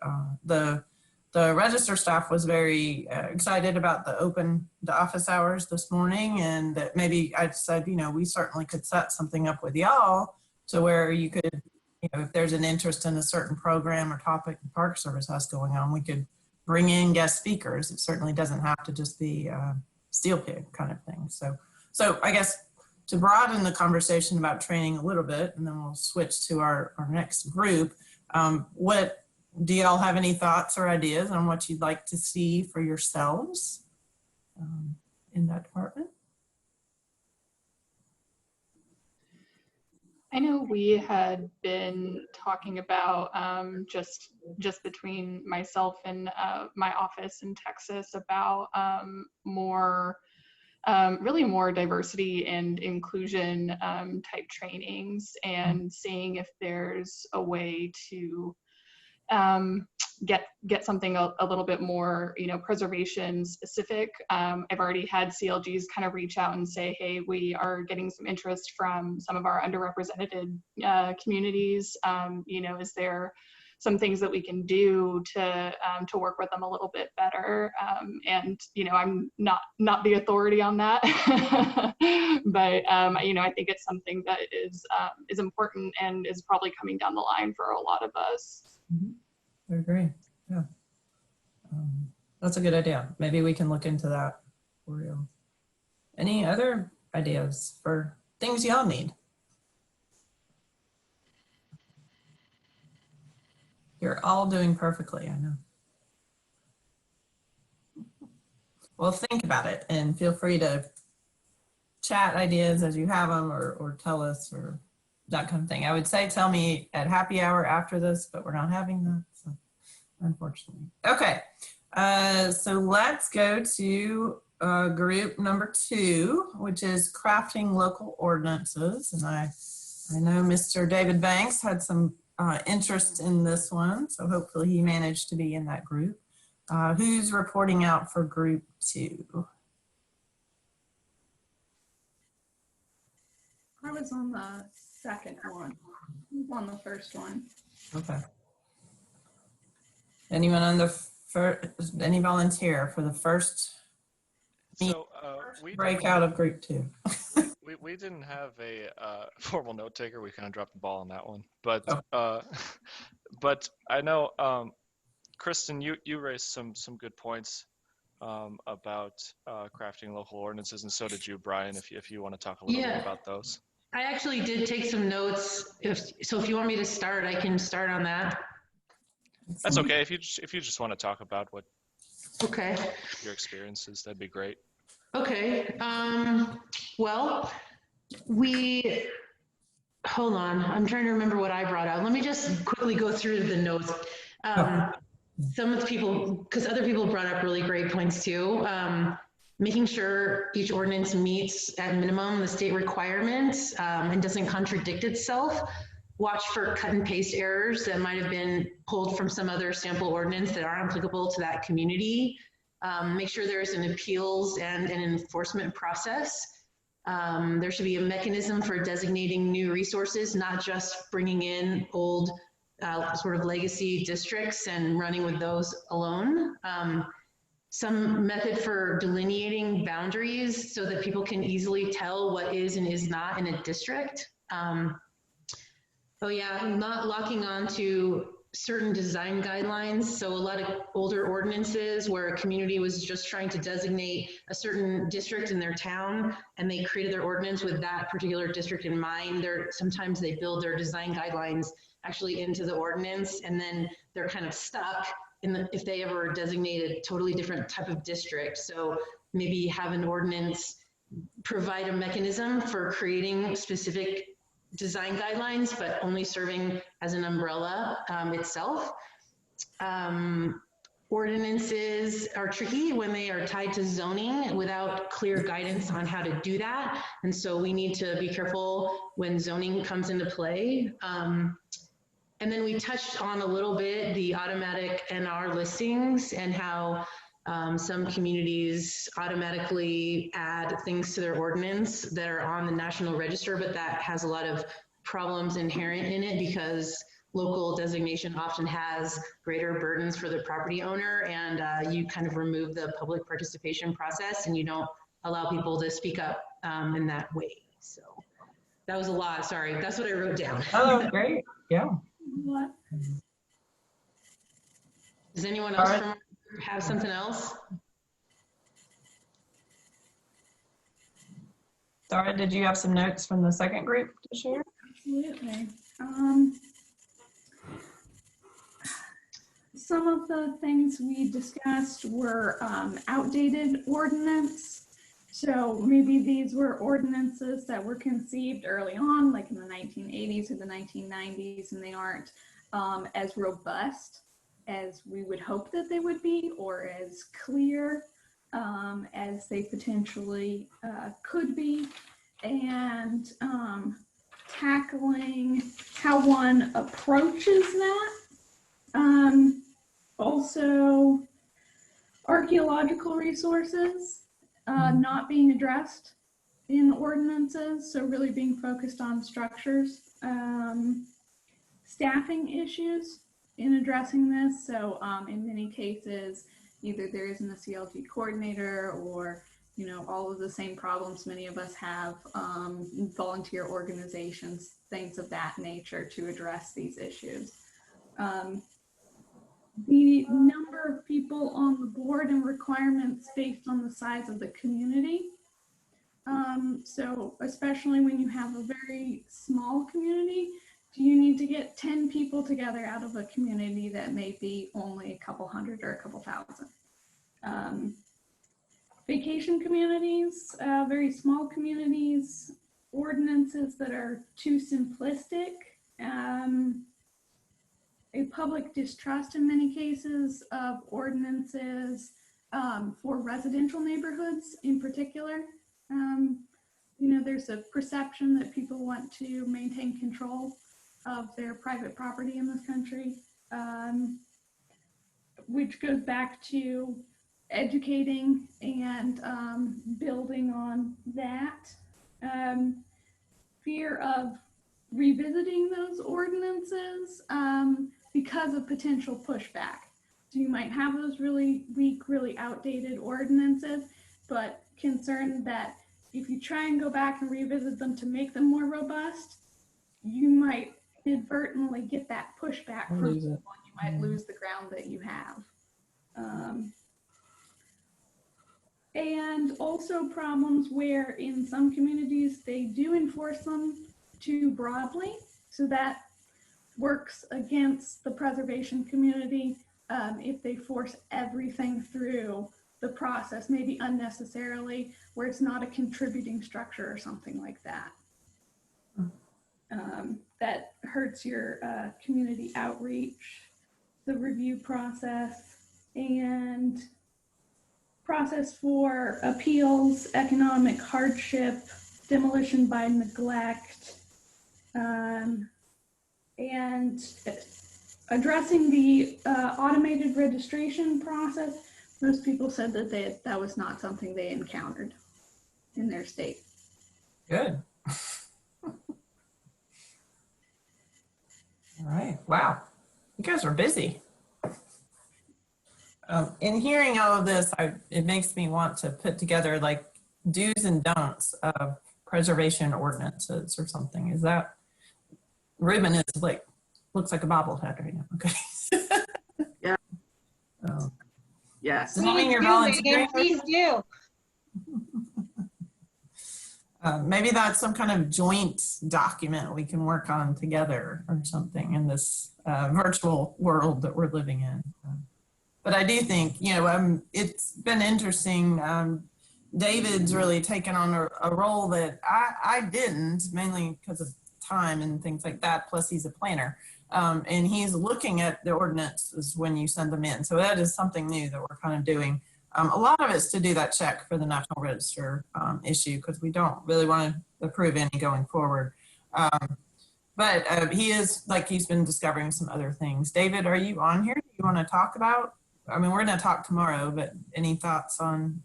The register staff was very excited about the office hours this morning, and that maybe I said, you know, we certainly could set something up with y'all to where you could, you know, if there's an interest in a certain program or topic the Park Service has going on, we could bring in guest speakers. It certainly doesn't have to just be steel pig kind of thing. So I guess to broaden the conversation about training a little bit, and then we'll switch to our next group. What do y'all have any thoughts or ideas on what you'd like to see for yourselves in that department? I know we had been talking about just between myself and my office in Texas about really more diversity and inclusion type trainings, and seeing if there's a way to get something a little bit more, you know, preservation specific. I've already had CLGs kind of reach out and say, hey, we are getting some interest from some of our underrepresented communities. You know, is there some things that we can do to work with them a little bit better? And, you know, I'm not the authority on that, but, you know, I think it's something that is important and is probably coming down the line for a lot of us. Mm-hmm. I agree. Yeah. That's a good idea. Maybe we can look into that for you. Any other ideas for things y'all need? You're all doing perfectly, I know. Well, think about it and feel free to chat ideas as you have them, or tell us, or that kind of thing. I would say tell me at happy hour after this, but we're not having that, so unfortunately. Okay, so let's go to group number 2, which is crafting local ordinances. And I know Mr. David Banks had some interest in this one, so hopefully he managed to be in that group. Who's reporting out for group 2? I was on the second one. I was on the first one. Okay. Anyone on the first, any volunteer for the first breakout of group 2? We didn't have a formal note taker. We kind of dropped the ball on that one, but but I know Kristen, you raised some good points about crafting local ordinances, and so did you, Brian. If you want to talk a little bit about those. I actually did take some notes. If you want me to start, I can start on that. That's okay. If you just want to talk about what your experiences, that'd be great. Okay. Well, we hold on, I'm trying to remember what I brought out. Let me just quickly go through the notes. Some of the people, because other people brought up really great points too. Making sure each ordinance meets at minimum the state requirements and doesn't contradict itself. Watch for cut and paste errors that might have been pulled from some other sample ordinance that aren't applicable to that community. Make sure there's an appeals and an enforcement process. There should be a mechanism for designating new resources, not just bringing in old sort of legacy districts and running with those alone. Some method for delineating boundaries so that people can easily tell what is and is not in a district. Oh yeah, not locking on to certain design guidelines. So a lot of older ordinances where a community was just trying to designate a certain district in their town and they created their ordinance with that particular district in mind. Sometimes they build their design guidelines actually into the ordinance and then they're kind of stuck if they ever designate a totally different type of district. So maybe have an ordinance provide a mechanism for creating specific design guidelines, but only serving as an umbrella itself. Ordinances are tricky when they are tied to zoning without clear guidance on how to do that. And so we need to be careful when zoning comes into play. And then we touched on a little bit the automatic NR listings and how some communities automatically add things to their ordinance that are on the National Register, but that has a lot of problems inherent in it because local designation often has greater burdens for the property owner, and you kind of remove the public participation process and you don't allow people to speak up in that way. So that was a lot, sorry. That's what I wrote down. Oh, great, yeah. What? Does anyone else have something else? Dara, did you have some notes from the second group to share? Absolutely. Some of the things we discussed were outdated ordinance. So maybe these were ordinances that were conceived early on, like in the 1980s or the 1990s, and they aren't as robust as we would hope that they would be, or as clear as they potentially could be, and tackling how one approaches that. Also, archaeological resources not being addressed in ordinances, so really being focused on structures. Staffing issues in addressing this, so in many cases, either there isn't a CLG coordinator or all of the same problems many of us have, volunteer organizations, things of that nature to address these issues. The number of people on the board and requirements based on the size of the community. So especially when you have a very small community, do you need to get 10 people together out of a community that may be only a couple hundred or a couple thousand? Vacation communities, very small communities, ordinances that are too simplistic, a public distrust in many cases of ordinances for residential neighborhoods in particular. There's a perception that people want to maintain control of their private property in this country, which goes back to educating and building on that. Fear of revisiting those ordinances because of potential pushback. So you might have those really weak, really outdated ordinances, but concerned that if you try and go back and revisit them to make them more robust, you might inadvertently get that pushback from people. You might lose the ground that you have. And also problems where in some communities they do enforce them too broadly. So that works against the preservation community if they force everything through the process, maybe unnecessarily, where it's not a contributing structure or something like that. that hurts your community outreach, the review process, and process for appeals, economic hardship, demolition by neglect, and addressing the automated registration process. Most people said that that was not something they encountered in their state. Good. All right. Wow. You guys are busy. In hearing all of this, it makes me want to put together like do's and don'ts of preservation ordinances or something. Is that, Ruben is like, looks like a bobblehead right now. Okay. Yeah. Yes. Please Does that mean you're do, volunteering? Megan, please do. Maybe that's some kind of joint document we can work on together or something in this virtual world that we're living in. But I do think, you know, it's been interesting. David's really taken on a role that I didn't, mainly because of time and things like that. Plus he's a planner. And he's looking at the ordinances when you send them in. So that is something new that we're kind of doing. A lot of it's to do that check for the National Register issue, because we don't really want to approve any going forward. But he is, like, he's been discovering some other things. David, are you on here? Do you want to talk about? I mean, we're going to talk tomorrow, but any thoughts on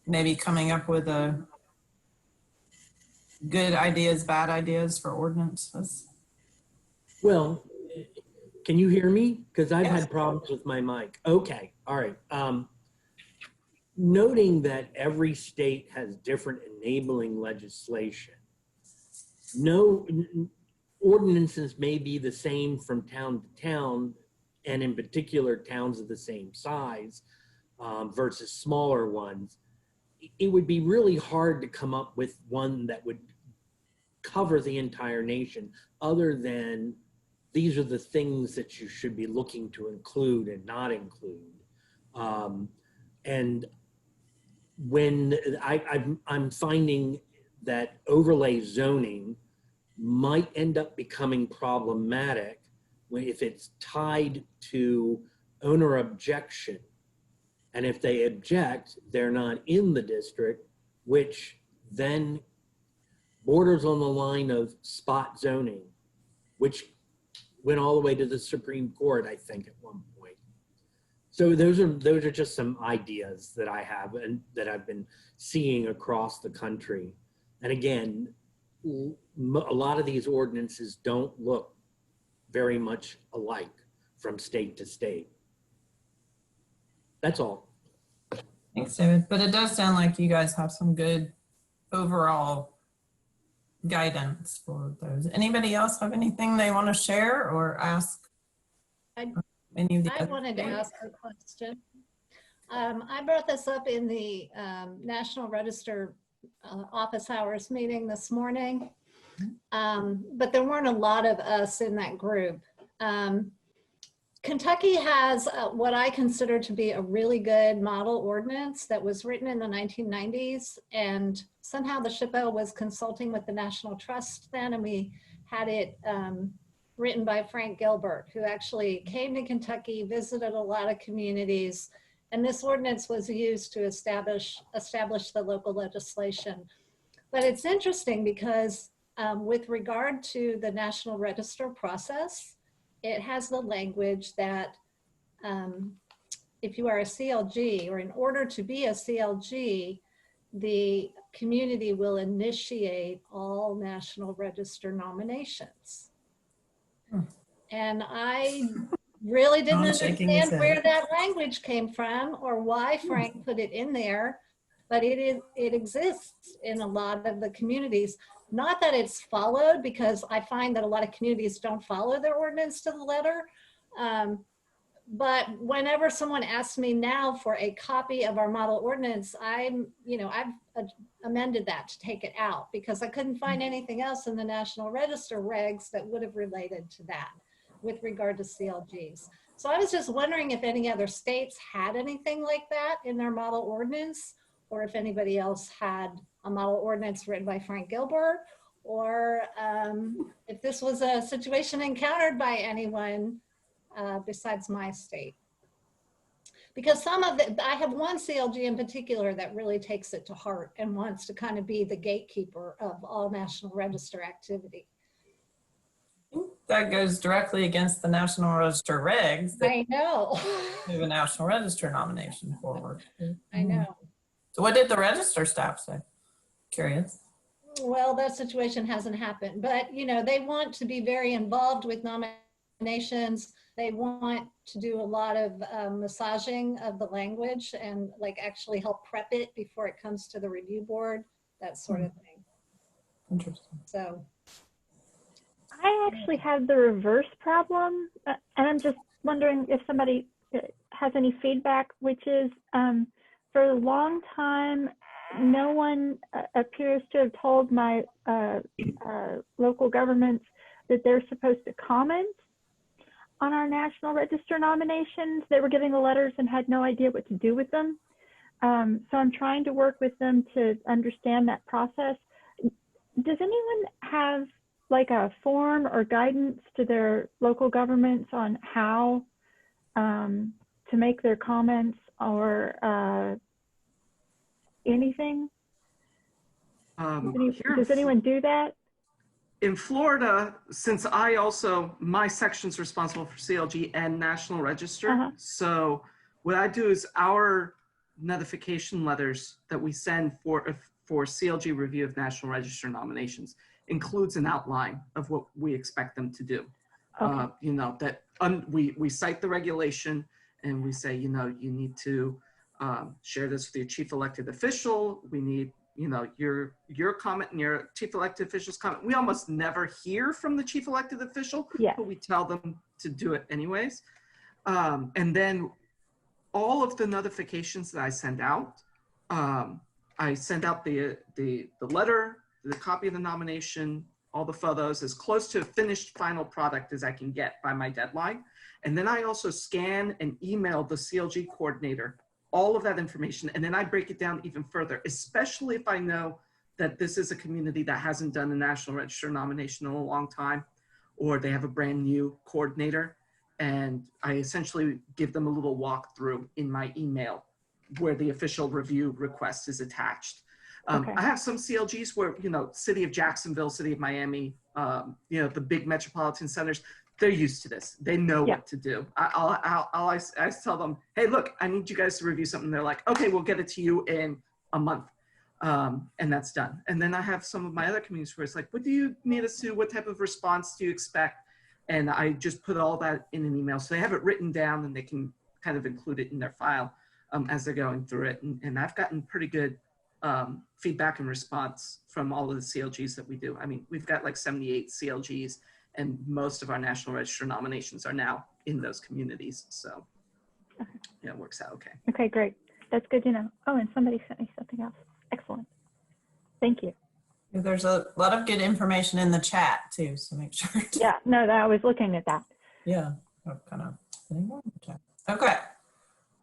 maybe coming up with good ideas, bad ideas for ordinances? Well, can you hear me? Because I've had problems with my mic. Okay, all right. Noting that every state has different enabling legislation, no ordinances may be the same from town to town, and in particular towns of the same size versus smaller ones. It would be really hard to come up with one that would cover the entire nation, other than these are the things that you should be looking to include and not include. And when I'm finding that overlay zoning might end up becoming problematic if it's tied to owner objection. And if they object, they're not in the district, which then borders on the line of spot zoning, which went all the way to the Supreme Court, I think, at one point. So those are just some ideas that I have and that I've been seeing across the country. And again, a lot of these ordinances don't look very much alike from state to state. That's all. Thanks, David. But it does sound like you guys have some good overall guidance for those. Anybody else have anything they want to share or ask? I I wanted to ask a question. I brought this up in the National Register office hours meeting this morning, but there weren't a lot of us in that group. Kentucky has what I consider to be a really good model ordinance that was written in the 1990s, and somehow the SHPO was consulting with the National Trust then, and we had it written by Frank Gilbert, who actually came to Kentucky, visited a lot of communities, and this ordinance was used to establish the local legislation. But it's interesting because with regard to the National Register process, it has the language that if you are a CLG, or in order to be a CLG, the community will initiate all National Register nominations. And I really didn't understand where that language came from or why Frank put it in there, but it exists in a lot of the communities. Not that it's followed, because I find that a lot of communities don't follow their ordinance to the letter. But whenever someone asks me now for a copy of our model ordinance, I've amended that to take it out, because I couldn't find anything else in the National Register regs that would have related to that with regard to CLGs. So I was just wondering if any other states had anything like that in their model ordinance, or if anybody else had a model ordinance written by Frank Gilbert, or if this was a situation encountered by anyone besides my state. Because some of it, I have one CLG in particular that really takes it to heart and wants to kind of be the gatekeeper of all National Register activity. That goes directly against the National Register regs. I know. Move a National Register nomination forward. I know. So what did the Register staff say? Curious. Well, that situation hasn't happened, but you know, they want to be very involved with nominations. They want to do a lot of massaging of the language and like actually help prep it before it comes to the review board, that sort of thing. Interesting. So I actually have the reverse problem, and I'm just wondering if somebody has any feedback, which is for a long time, no one appears to have told my local governments that they're supposed to comment on our National Register nominations. They were getting the letters and had no idea what to do with them. So I'm trying to work with them to understand that process. Does anyone have like a form or guidance to their local governments on how to make their comments or anything? Does anyone do that? In Florida, since my section's responsible for CLG and National Register. So what I do is our notification letters that we send for CLG review of National Register nominations includes an outline of what we expect them to do. Okay. You know, that we cite the regulation and we say, you know, you need to share this with your chief elected official. We need, you know, your comment and your chief elected official's comment. We almost never hear from the chief elected official, but we tell them to do it anyways. And then all of the notifications that I send out, I send out the letter, the copy of the nomination, all the photos, as close to a finished final product as I can get by my deadline. And then I also scan and email the CLG coordinator all of that information. And then I break it down even further, especially if I know that this is a community that hasn't done a National Register nomination in a long time, or they have a brand new coordinator. And I essentially give them a little walkthrough in my email where the official review request is attached. I have some CLGs where, you know, city of Jacksonville, city of Miami, you know, the big metropolitan centers, they're used to this. They know what to do. I tell them, hey, look, I need you guys to review something. They're like, okay, we'll get it to you in a month. And that's done. And then I have some of my other communities where it's like, what do you need us to do? What type of response do you expect? And I just put all that in an email. So they have it written down and they can kind of include it in their file as they're going through it. And I've gotten pretty good feedback and response from all of the CLGs that we do. I mean, we've got like 78 CLGs and most of our National Register nominations are now in those communities. So yeah, it works out okay. Okay, great. That's good to know. Oh, and somebody sent me something else. Excellent. Thank you. There's a lot of good information in the chat too, so make sure. Yeah, no, I was looking at that. Yeah, kind of. Okay.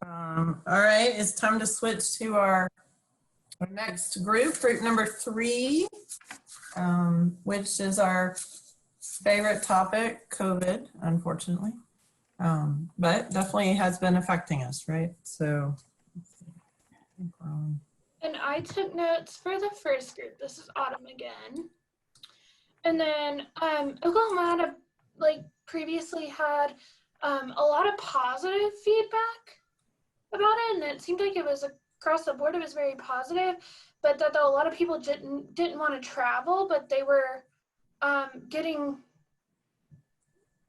All right, it's time to switch to our next group number 3, which is our favorite topic, COVID, unfortunately. But definitely has been affecting us, right? So, and I took notes for the first group. This is Autumn again. And then Oklahoma had previously had a lot of positive feedback about it, and it seemed like it was across the board. It was very positive, but that a lot of people didn't want to travel, but they were getting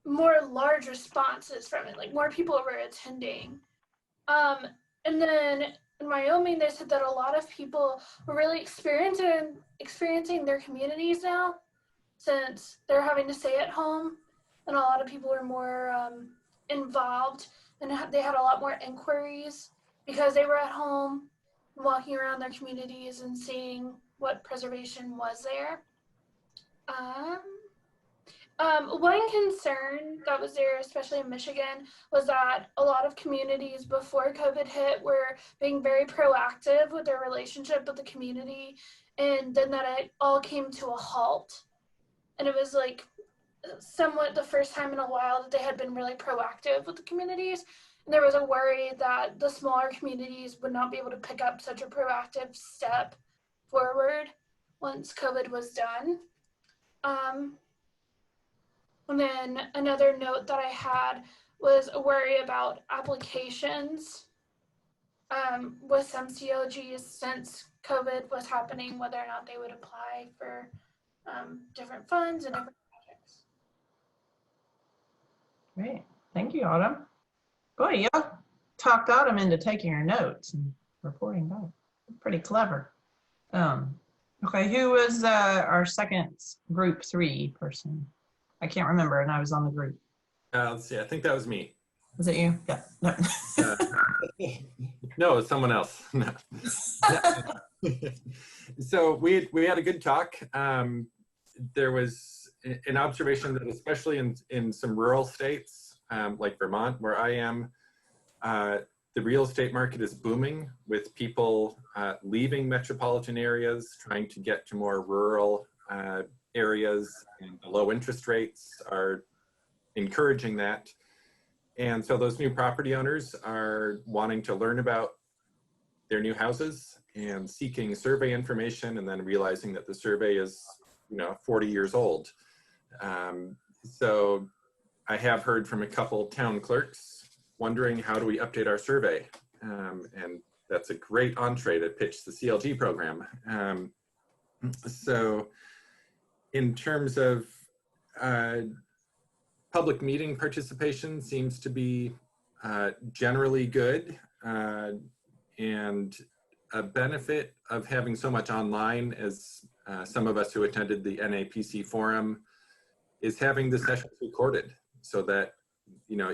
more large responses from it, like more people were attending. And then in Wyoming, they said that a lot of people were really experiencing their communities now, since they're having to stay at home, and a lot of people were more involved, and they had a lot more inquiries because they were at home, walking around their communities and seeing what preservation was there. One concern that was there, especially in Michigan, was that a lot of communities before COVID hit were being very proactive with their relationship with the community, and then that it all came to a halt. And it was like somewhat the first time in a while that they had been really proactive with the communities. And there was a worry that the smaller communities would not be able to pick up such a proactive step forward once COVID was done. And then another note that I had was a worry about applications with some CLGs since COVID was happening, whether or not they would apply for different funds and different projects. Great. Thank you, Autumn. Boy, you talked Autumn into taking her notes and reporting back. Pretty clever. Okay, who was our second group 3 person? I can't remember, and I was on the group. Let's see, I think that was me. Was it you? Yeah. No. No, it's someone else. No. So we had a good talk. There was an observation that especially in some rural states, like Vermont, where I am, the real estate market is booming with people leaving metropolitan areas, trying to get to more rural areas, and the low interest rates are encouraging that. And so those new property owners are wanting to learn about their new houses and seeking survey information, and then realizing that the survey is, 40 years old. So I have heard from a couple town clerks wondering, how do we update our survey? And that's a great entree to pitch the CLG program. So in terms of public meeting participation seems to be generally good, and a benefit of having so much online, as some of us who attended the NAPC forum, is having the sessions recorded, so that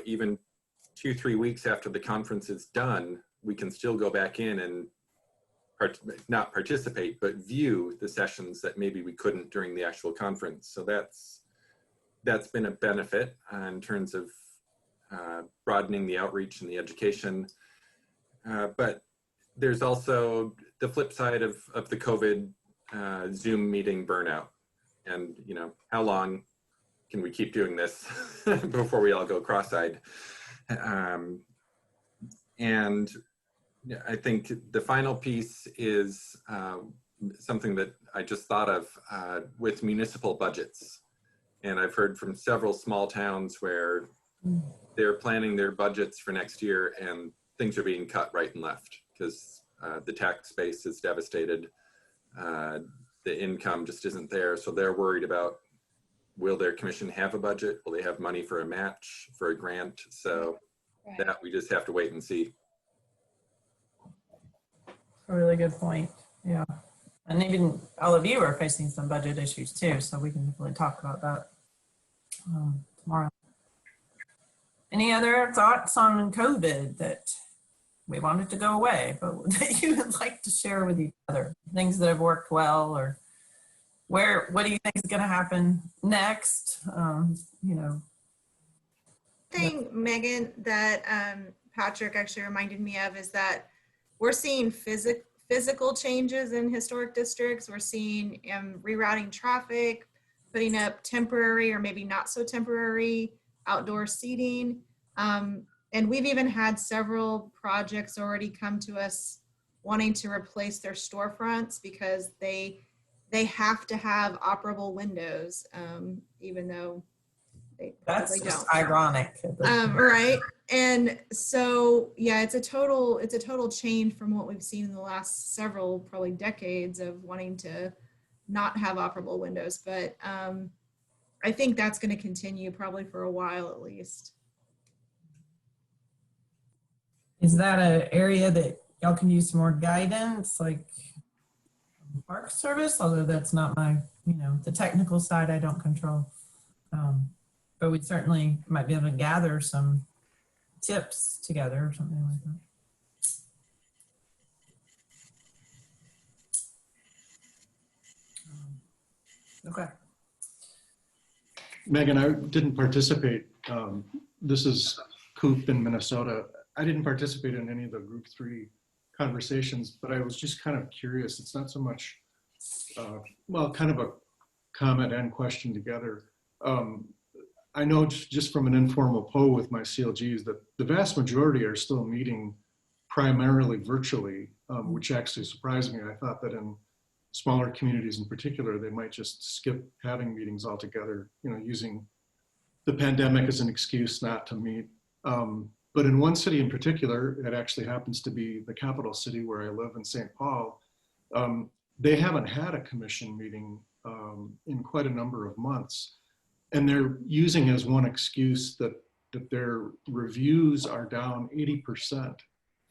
even 2-3 weeks after the conference is done, we can still go back in and not participate, but view the sessions that maybe we couldn't during the actual conference. So that's been a benefit in terms of broadening the outreach and the education. But there's also the flip side of the COVID Zoom meeting burnout. And how long can we keep doing this before we all go cross-eyed? And I think the final piece is something that I just thought of with municipal budgets. And I've heard from several small towns where they're planning their budgets for next year and things are being cut right and left because the tax base is devastated. The income just isn't there. So they're worried about, will their commission have a budget? Will they have money for a match, for a grant? So that we just have to wait and see. A really good point. Yeah. And even all of you are facing some budget issues too, so we can definitely talk about that tomorrow. Any other thoughts on COVID that we wanted to go away, but that you would like to share with each other? Things that have worked well, or what do you think is going to happen next? Thing, Megan, that Patrick actually reminded me of is that we're seeing physical changes in historic districts. We're seeing rerouting traffic, putting up temporary or maybe not so temporary outdoor seating. And we've even had several projects already come to us wanting to replace their storefronts because they have to have operable windows, even though that's just ironic. Right. And so, yeah, it's a total change from what we've seen in the last several, probably decades of wanting to not have operable windows. But I think that's going to continue probably for a while at least. Is that an area that y'all can use some more guidance, like Park Service? Although that's not my, the technical side I don't control. But we certainly might be able to gather some tips together or something like that. Okay. Megan, I didn't participate. This is Coop in Minnesota. I didn't participate in any of the group 3 conversations, but I was just kind of curious. It's not so much, well, kind of a comment and question together. I know just from an informal poll with my CLGs that the vast majority are still meeting primarily virtually, which actually surprised me. I thought that in smaller communities in particular, they might just skip having meetings altogether, you know, using the pandemic as an excuse not to meet. But in one city in particular, it actually happens to be the capital city where I live in St. Paul. They haven't had a commission meeting in quite a number of months. And they're using as one excuse that their reviews are down 80%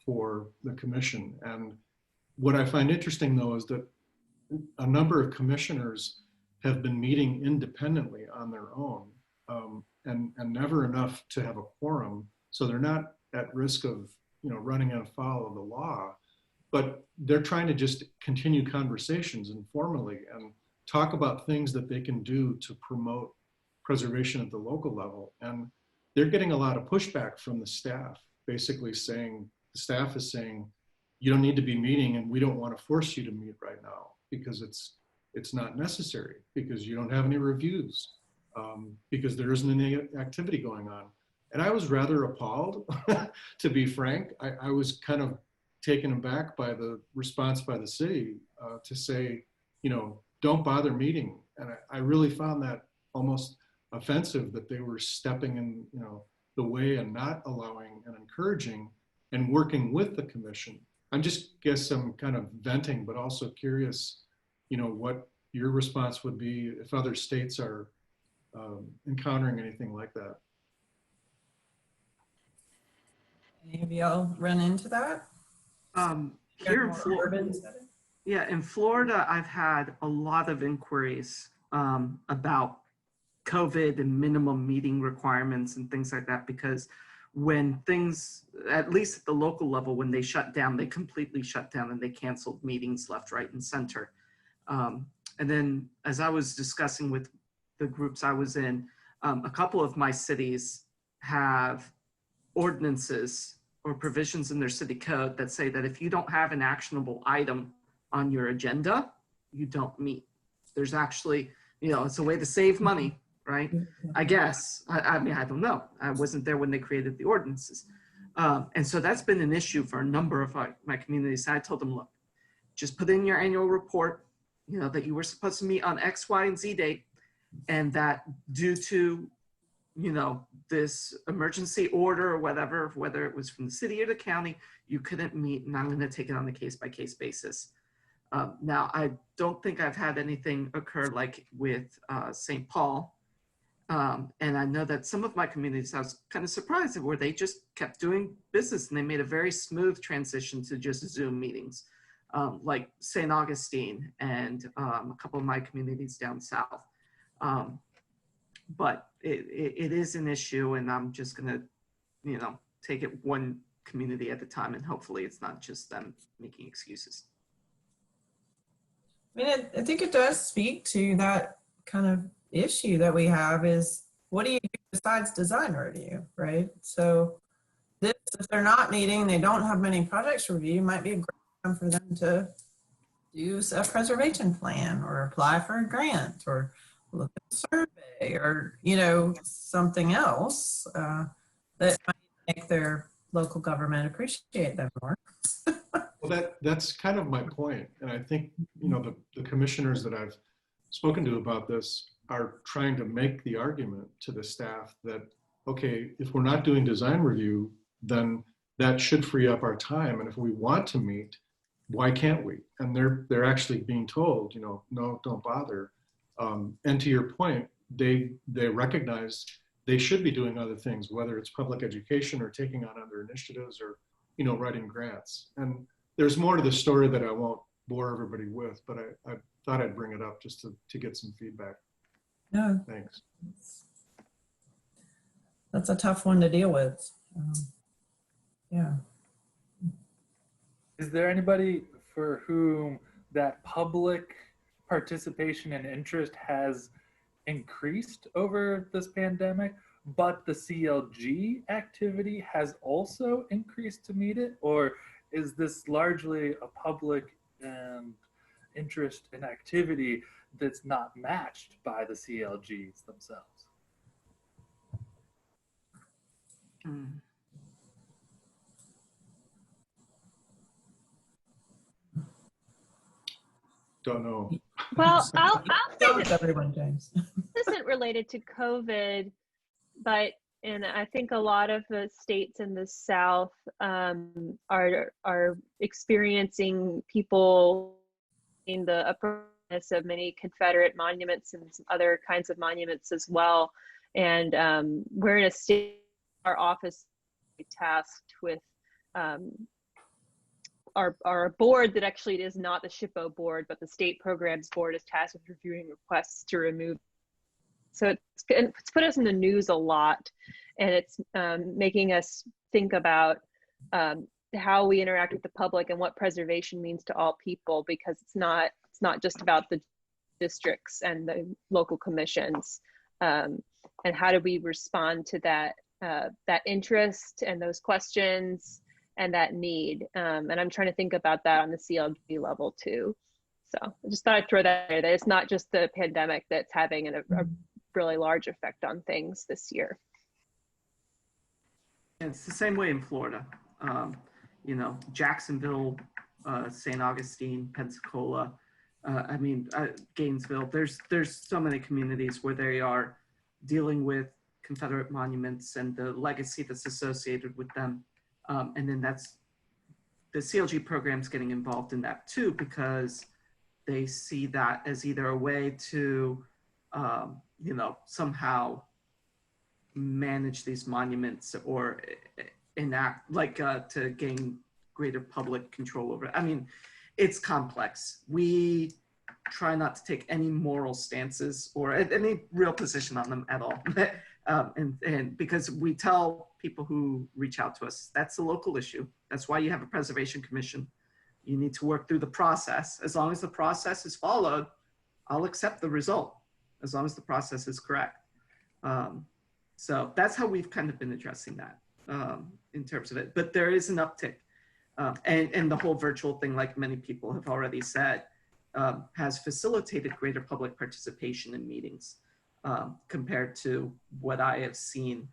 for the commission. And what I find interesting though is that a number of commissioners have been meeting independently on their own and never enough to have a quorum. So they're not at risk of, you know, running afoul of the law, but they're trying to just continue conversations informally and talk about things that they can do to promote preservation at the local level. And they're getting a lot of pushback from the staff, basically saying, the staff is saying, you don't need to be meeting and we don't want to force you to meet right now because it's not necessary, because you don't have any reviews, because there isn't any activity going on. And I was rather appalled, to be frank. I was kind of taken aback by the response by the city to say, you know, don't bother meeting. And I really found that almost offensive that they were stepping in, you know, the way and not allowing and encouraging and working with the commission. I'm just guess I'm kind of venting, but also curious, you know, what your response would be if other states are encountering anything like that. Any of y'all run into that? Here in Florida, yeah, in Florida, I've had a lot of inquiries about COVID and minimum meeting requirements and things like that, because when things, at least at the local level, when they shut down, they completely shut down and they canceled meetings left, right, and center. And then as I was discussing with the groups I was in, a couple of my cities have ordinances or provisions in their city code that say that if you don't have an actionable item on your agenda, you don't meet. There's actually, you know, it's a way to save money, right? I guess. I mean, I don't know. I wasn't there when they created the ordinances. And so that's been an issue for a number of my communities. I told them, look, just put in your annual report, you know, that you were supposed to meet on X, Y, and Z date, and that due to, you know, this emergency order or whatever, whether it was from the city or the county, you couldn't meet, and I'm going to take it on a case-by-case basis. Now, I don't think I've had anything occur like with St. Paul. And I know that some of my communities, I was kind of surprised where they just kept doing business and they made a very smooth transition to just Zoom meetings, like St. Augustine and a couple of my communities down south. But it is an issue, and I'm just going to, you know, take it one community at a time, and hopefully it's not just them making excuses. I mean, I think it does speak to that kind of issue that we have is, what do you do besides design review, right? So this, if they're not meeting, they don't have many projects to review, might be a great time for them to do a preservation plan or apply for a grant or look at a survey or, you know, something else that might make their local government appreciate them more. Well, that's kind of my point. And I think, you know, the commissioners that I've spoken to about this are trying to make the argument to the staff that, okay, if we're not doing design review, then that should free up our time. And if we want to meet, why can't we? And they're actually being told, you know, no, don't bother. And to your point, they recognize they should be doing other things, whether it's public education or taking on other initiatives or, you know, writing grants. And there's more to the story that I won't bore everybody with, but I thought I'd bring it up just to get some feedback. No, thanks. That's a tough one to deal with. Yeah. Is there anybody for whom that public participation and interest has increased over this pandemic, but the CLG activity has also increased to meet it? Or is this largely a public interest in activity that's not matched by the CLGs themselves? Don't know. Well, I'll say With that everyone, James. this isn't related to COVID, but and I think a lot of the states in the South are experiencing people in the uppermost of many Confederate monuments and some other kinds of monuments as well. And we're in a state, our office is tasked with our board that actually is not the SHPO board, but the state programs board is tasked with reviewing requests to remove. So it's put us in the news a lot, and it's making us think about how we interact with the public and what preservation means to all people, because it's not just about the districts and the local commissions, and how do we respond to that interest and those questions and that need. And I'm trying to think about that on the CLG level too. So I just thought I'd throw that in there, that it's not just the pandemic that's having a really large effect on things this year. And it's the same way in Florida. You know, Jacksonville, St. Augustine, Pensacola, Gainesville. There's so many communities where they are dealing with Confederate monuments and the legacy that's associated with them. And then that's the CLG program's getting involved in that too, because they see that as either a way to, you know, somehow manage these monuments or enact, like to gain greater public control over it. I mean, it's complex. We try not to take any moral stances or any real position on them at all. And because we tell people who reach out to us, that's a local issue. That's why you have a preservation commission. You need to work through the process. As long as the process is followed, I'll accept the result, as long as the process is correct. So that's how we've kind of been addressing that in terms of it. But there is an uptick. And the whole virtual thing, like many people have already said, has facilitated greater public participation in meetings compared to what I have seen,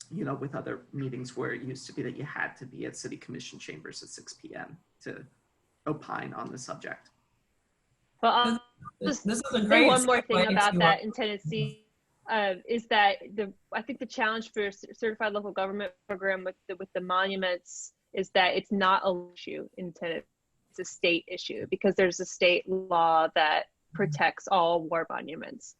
you know, with other meetings where it used to be that you had to be at city commission chambers at 6 p.m. to opine on the subject. Well, I'll just say one more thing about that in Tennessee. Is that I think the challenge for a certified local government program with the monuments is that it's not an issue in Tennessee. It's a state issue because there's a state law that protects all war monuments.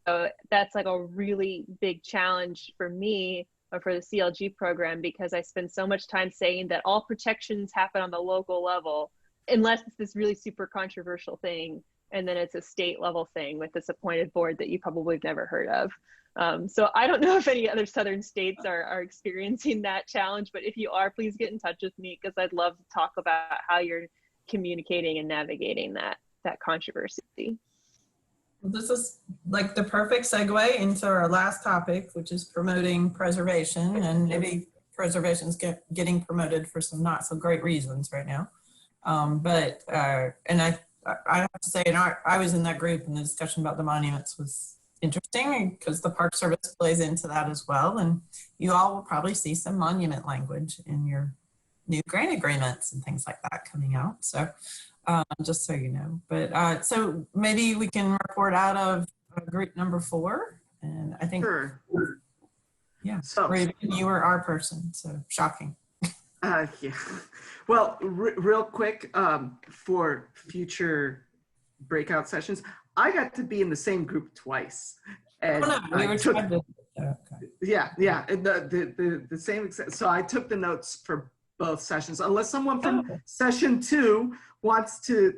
So that's like a really big challenge for me or for the CLG program, because I spend so much time saying that all protections happen on the local level, unless it's this really super controversial thing. And then it's a state level thing with this appointed board that you probably have never heard of. So I don't know if any other Southern states are experiencing that challenge, but if you are, please get in touch with me, because I'd love to talk about how you're communicating and navigating that controversy. Well, this is like the perfect segue into our last topic, which is promoting preservation, and maybe preservation is getting promoted for some not so great reasons right now. And I have to say, I was in that group, and the discussion about the monuments was interesting because the Park Service plays into that as well. And you all will probably see some monument language in your new grant agreements and things like that coming out. So just so you know, but so maybe we can report out of group number 4. And I think, sure. Yeah, so Raven, you were our person, so shocking. Yeah. Well, real quick, for future breakout sessions, I got to be in the same group twice. And yeah, the same. So I took the notes for both sessions. Unless someone from session 2 wants to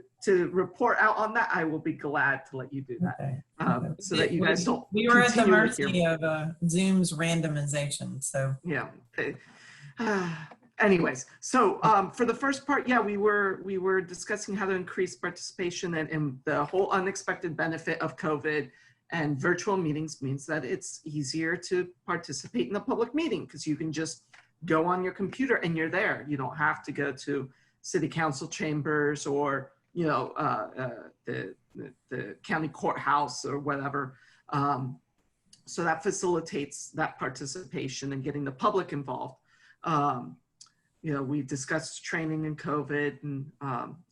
report out on that, I will be glad to let you do that. So that you guys don't. We were at the mercy of Zoom's randomization. So yeah. anyways, so for the first part, yeah, we were discussing how to increase participation, and the whole unexpected benefit of COVID and virtual meetings means that it's easier to participate in a public meeting because you can just go on your computer and you're there. You don't have to go to city council chambers or, you know, the county courthouse or whatever. So that facilitates that participation and getting the public involved. You know, we discussed training in COVID and,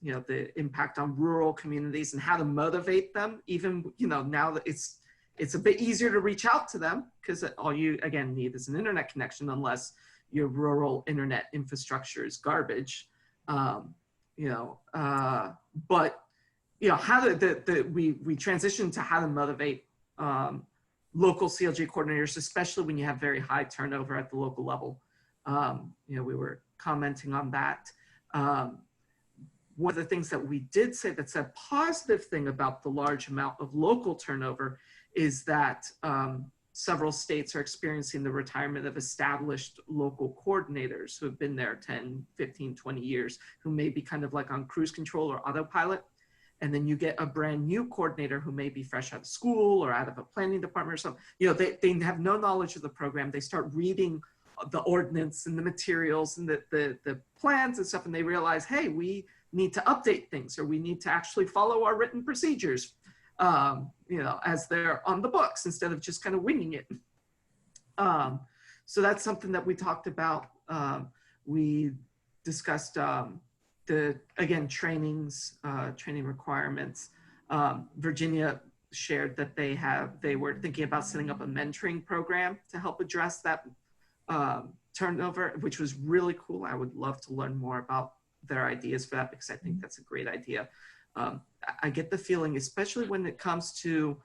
you know, the impact on rural communities and how to motivate them. Even, you know, now that it's a bit easier to reach out to them because all you, again, need is an internet connection unless your rural internet infrastructure is garbage. You know, but, you know, how we transitioned to how to motivate local CLG coordinators, especially when you have very high turnover at the local level. You know, we were commenting on that. One of the things that we did say that's a positive thing about the large amount of local turnover is that several states are experiencing the retirement of established local coordinators who have been there 10, 15, 20 years, who may be kind of like on cruise control or autopilot. And then you get a brand new coordinator who may be fresh out of school or out of a planning department or something. You know, they have no knowledge of the program. They start reading the ordinance and the materials and the plans and stuff, and they realize, hey, we need to update things, or we need to actually follow our written procedures, you know, as they're on the books instead of just kind of winging it. So that's something that we talked about. We discussed again, training requirements. Virginia shared that they were thinking about setting up a mentoring program to help address that turnover, which was really cool. I would love to learn more about their ideas for that because I think that's a great idea. I get the feeling, especially when it comes to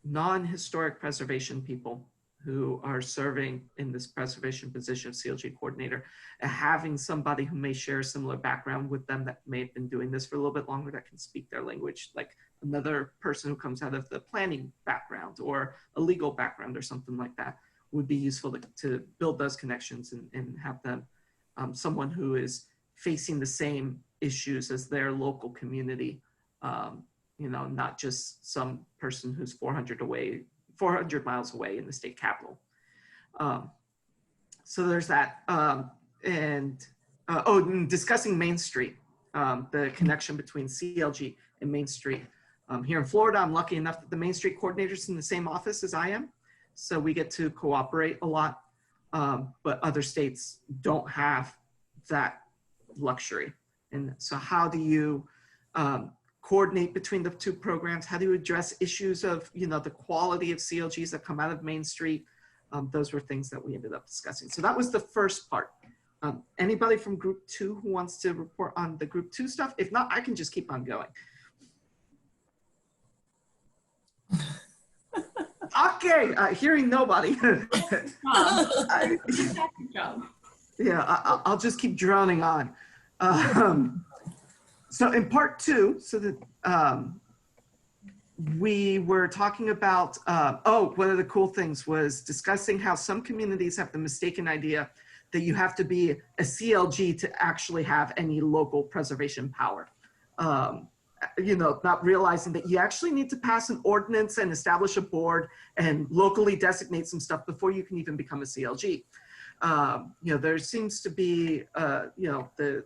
non-historic preservation people who are serving in this preservation position of CLG coordinator, having somebody who may share a similar background with them that may have been doing this for a little bit longer that can speak their language, like another person who comes out of the planning background or a legal background or something like that, would be useful to build those connections and have them, someone who is facing the same issues as their local community, you know, not just some person who's 400 miles away in the state capital. So there's that. And discussing Main Street, the connection between CLG and Main Street. Here in Florida, I'm lucky enough that the Main Street coordinator's in the same office as I am. So we get to cooperate a lot, but other states don't have that luxury. And so how do you coordinate between the two programs? How do you address issues of, you know, the quality of CLGs that come out of Main Street? Those were things that we ended up discussing. So that was the first part. Anybody from group 2 who wants to report on the group 2 stuff? If not, I can just keep on going. Okay, hearing nobody. Yeah, I'll just keep droning on. So in part 2, so that we were talking about, one of the cool things was discussing how some communities have the mistaken idea that you have to be a CLG to actually have any local preservation power. You know, not realizing that you actually need to pass an ordinance and establish a board and locally designate some stuff before you can even become a CLG. You know, there seems to be, you know, the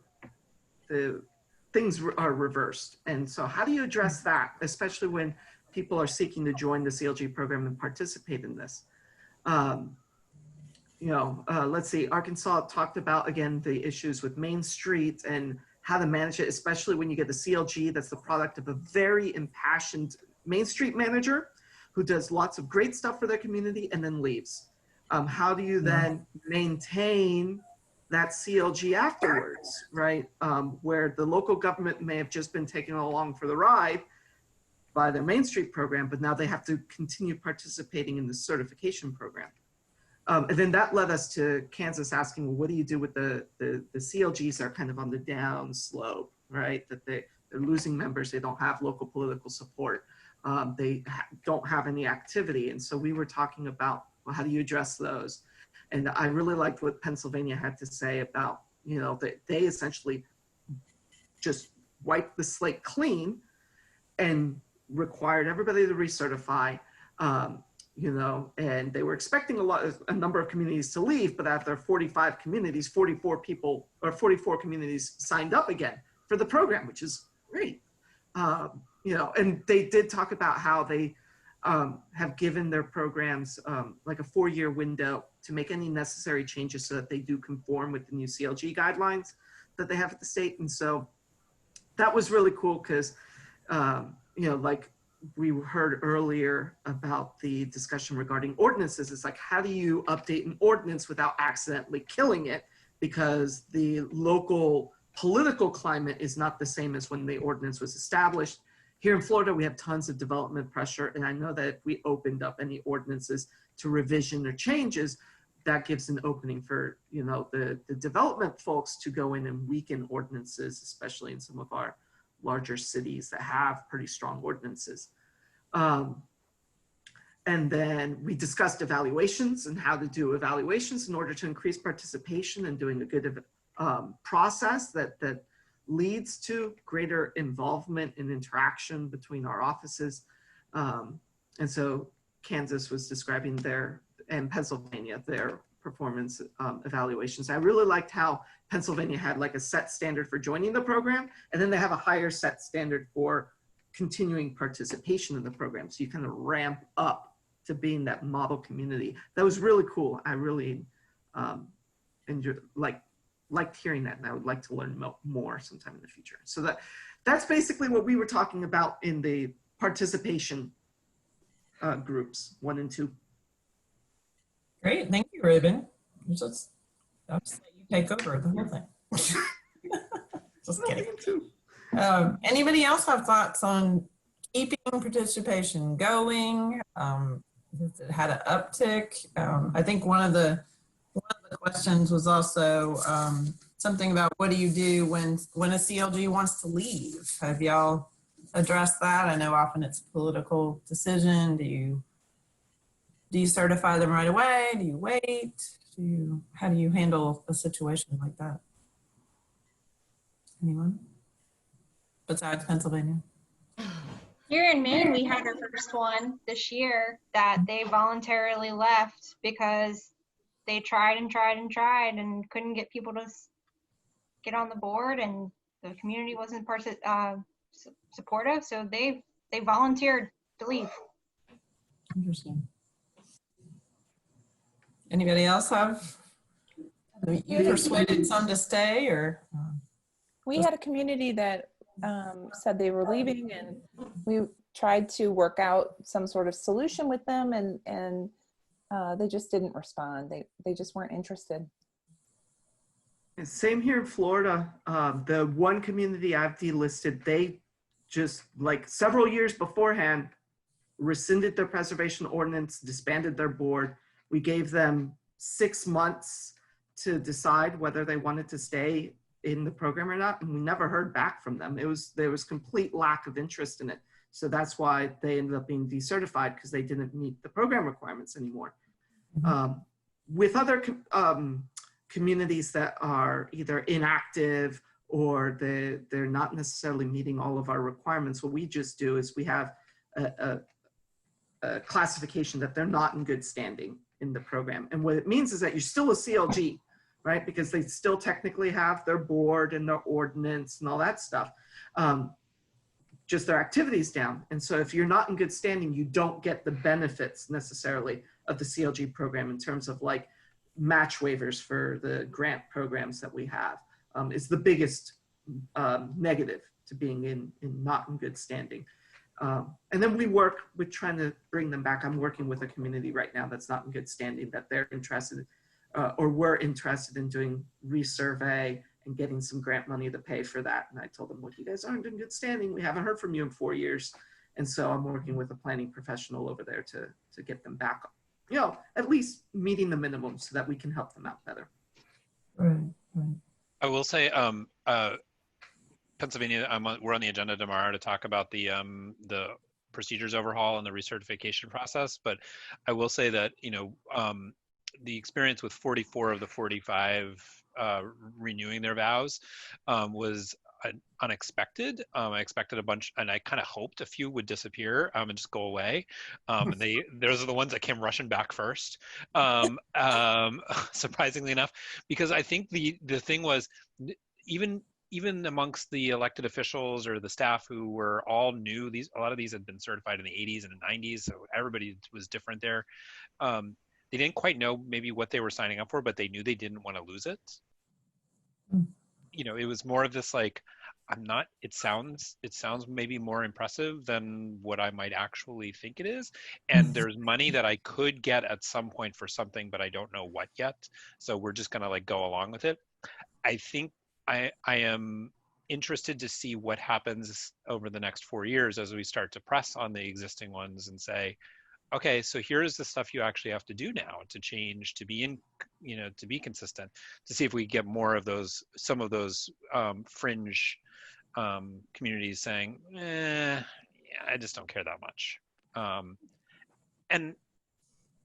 things are reversed. And so how do you address that, especially when people are seeking to join the CLG program and participate in this? You know, let's see, Arkansas talked about, again, the issues with Main Street and how to manage it, especially when you get the CLG that's the product of a very impassioned Main Street manager who does lots of great stuff for their community and then leaves. How do you then maintain that CLG afterwards, right? Where the local government may have just been taken along for the ride by their Main Street program, but now they have to continue participating in the certification program. And then that led us to Kansas asking, well, what do you do with the CLGs that are kind of on the down slope, right? That they're losing members, they don't have local political support, they don't have any activity. And so we were talking about, well, how do you address those? And I really liked what Pennsylvania had to say about, you know, that they essentially just wiped the slate clean and required everybody to recertify, you know, and they were expecting a number of communities to leave, but after 45 communities, 44 communities signed up again for the program, which is great. You know, and they did talk about how they have given their programs like a 4-year window to make any necessary changes so that they do conform with the new CLG guidelines that they have at the state. And so that was really cool because, you know, like we heard earlier about the discussion regarding ordinances. It's like, how do you update an ordinance without accidentally killing it? Because the local political climate is not the same as when the ordinance was established. Here in Florida, we have tons of development pressure. And I know that if we opened up any ordinances to revision or changes, that gives an opening for, you know, the development folks to go in and weaken ordinances, especially in some of our larger cities that have pretty strong ordinances. And then we discussed evaluations and how to do evaluations in order to increase participation and doing a good process that leads to greater involvement and interaction between our offices. And so Kansas was describing and Pennsylvania, their performance evaluations. I really liked how Pennsylvania had like a set standard for joining the program, and then they have a higher set standard for continuing participation in the program. So you kind of ramp up to being that model community. That was really cool. I really liked hearing that, and I would like to learn more sometime in the future. So that's basically what we were talking about in the participation groups 1 and 2. Great, thank you, Ruben. Just let you take over the whole thing. Just kidding. Anybody else have thoughts on keeping participation going? It had an uptick. I think one of the questions was also something about what do you do when a CLG wants to leave? Have y'all addressed that? I know often it's a political decision. Do you certify them right away? Do you wait? How do you handle a situation like that? Anyone? Besides Pennsylvania? Here in Maine, we had our first one this year that they voluntarily left because they tried and tried and tried and couldn't get people to get on the board, and the community wasn't supportive, so they volunteered to leave. Interesting. Anybody else have? You persuaded some to stay, or? We had a community that said they were leaving, and we tried to work out some sort of solution with them, and they just didn't respond. They just weren't interested. Same here in Florida. The one community I've delisted, they just like several years beforehand rescinded their preservation ordinance, disbanded their board. We gave them 6 months to decide whether they wanted to stay in the program or not, and we never heard back from them. There was complete lack of interest in it. So that's why they ended up being decertified, because they didn't meet the program requirements anymore. With other communities that are either inactive or they're not necessarily meeting all of our requirements, what we just do is we have a classification that they're not in good standing in the program. And what it means is that you're still a CLG, right? Because they still technically have their board and their ordinance and all that stuff. Just their activities down. And so if you're not in good standing, you don't get the benefits necessarily of the CLG program in terms of like match waivers for the grant programs that we have. It's the biggest negative to being not in good standing. And then we work with trying to bring them back. I'm working with a community right now that's not in good standing, that they're interested or were interested in doing resurvey and getting some grant money to pay for that. And I told them, look, you guys aren't in good standing. We haven't heard from you in 4 years. And so I'm working with a planning professional over there to get them back, you know, at least meeting the minimum so that we can help them out better. Right. I will say, Pennsylvania, we're on the agenda tomorrow to talk about the procedures overhaul and the recertification process. But I will say that, you know, the experience with 44 of the 45 renewing their vows was unexpected. I expected a bunch, and I kind of hoped a few would disappear and just go away. And those are the ones that came rushing back first, surprisingly enough, because I think the thing was even amongst the elected officials or the staff who were all new, a lot of these had been certified in the 80s and the 90s, so everybody was different there. They didn't quite know maybe what they were signing up for, but they knew they didn't want to lose it. You know, it was more of this like, it sounds maybe more impressive than what I might actually think it is. And there's money that I could get at some point for something, but I don't know what yet. So we're just gonna like go along with it. I think I am interested to see what happens over the next 4 years as we start to press on the existing ones and say, okay, so here's the stuff you actually have to do now to change, to be to be consistent, to see if we get more of those, some of those fringe communities saying, yeah, I just don't care that much. And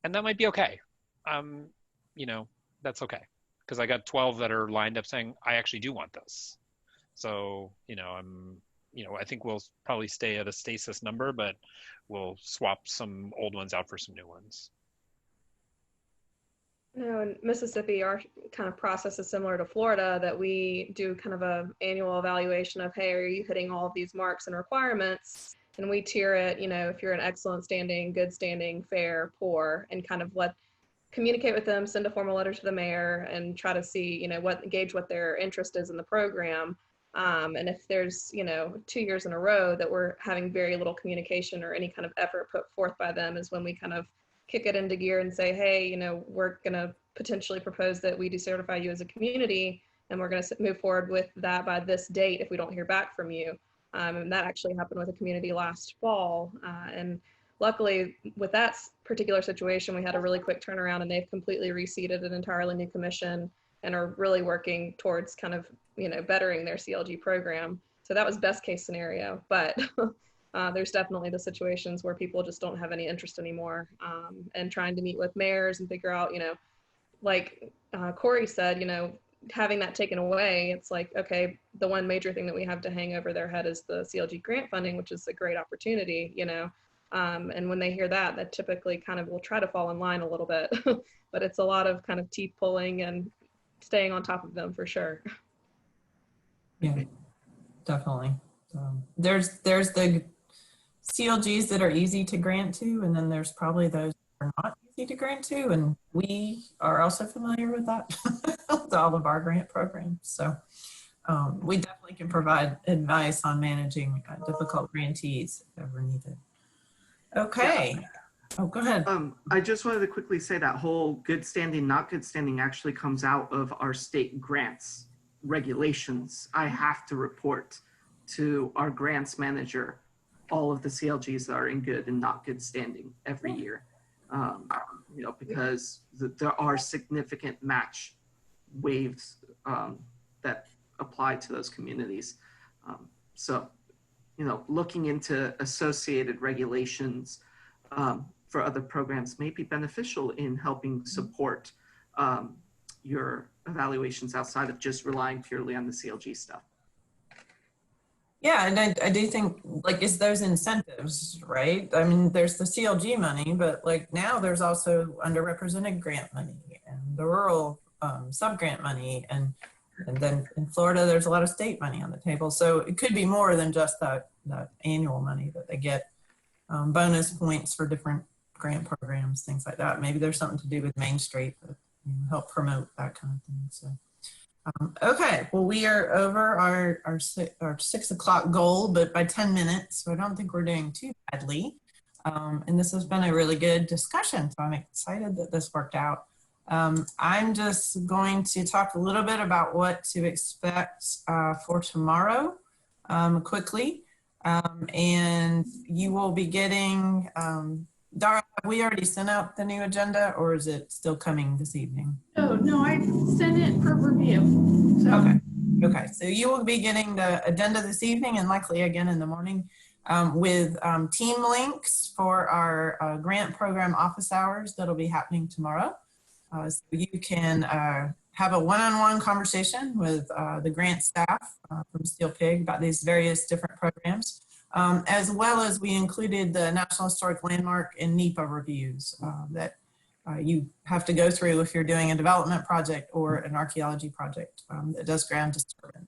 that might be okay. That's okay. Because I got 12 that are lined up saying, I actually do want this. So, I think we'll probably stay at a stasis number, but we'll swap some old ones out for some new ones. In Mississippi, our kind of process is similar to Florida, that we do kind of a annual evaluation of, hey, are you hitting all of these marks and requirements? And we tier it, if you're an excellent standing, good standing, fair, poor, and kind of communicate with them, send a formal letter to the mayor, and try to see, gauge what their interest is in the program. And if there's, 2 years in a row that we're having very little communication or any kind of effort put forth by them, is when we kind of kick it into gear and say, hey, we're going to potentially propose that we decertify you as a community, and we're going to move forward with that by this date if we don't hear back from you. And that actually happened with a community last fall. And luckily, with that particular situation, we had a really quick turnaround, and they've completely reseated an entirely new commission and are really working towards kind of, bettering their CLG program. So that was best case scenario, but there's definitely the situations where people just don't have any interest anymore, and trying to meet with mayors and figure out, like Corey said, having that taken away, it's like, okay, the one major thing that we have to hang over their head is the CLG grant funding, which is a great opportunity, and when they hear that, that typically kind of will try to fall in line a little bit, but it's a lot of kind of teeth pulling and staying on top of them for sure. Yeah, definitely. There's the CLGs that are easy to grant to, and then there's probably those that are not easy to grant to, and we are also familiar with that with all of our grant programs. So we definitely can provide advice on managing difficult grantees if ever needed. Okay. Yeah. Oh, go ahead. I just wanted to quickly say that whole good standing, not good standing actually comes out of our state grants regulations. I have to report to our grants manager all of the CLGs that are in good and not good standing every year, because there are significant match waves that apply to those communities. So, looking into associated regulations for other programs may be beneficial in helping support your evaluations outside of just relying purely on the CLG stuff. Yeah, and I do think, like, it's those incentives, right? I mean, there's the CLG money, but like now there's also underrepresented grant money and the rural sub-grant money, and then in Florida there's a lot of state money on the table. So it could be more than just that annual money that they get, bonus points for different grant programs, things like that. Maybe there's something to do with Main Street that help promote that kind of thing. So. Okay, well, we are over our 6 o'clock goal, but by 10 minutes, so I don't think we're doing too badly. And this has been a really good discussion, so I'm excited that this worked out. I'm just going to talk a little bit about what to expect for tomorrow quickly. And you will be getting, Dara, have we already sent out the new agenda, or is it still coming this evening? Oh, no, I sent it for review. So. Okay, so you will be getting the agenda this evening and likely again in the morning with team links for our grant program office hours that'll be happening tomorrow. So you can have a one-on-one conversation with the grant staff from Steel Pig about these various different programs, as well as we included the National Historic Landmark and NEPA reviews that you have to go through if you're doing a development project or an archaeology project that does ground disturbance.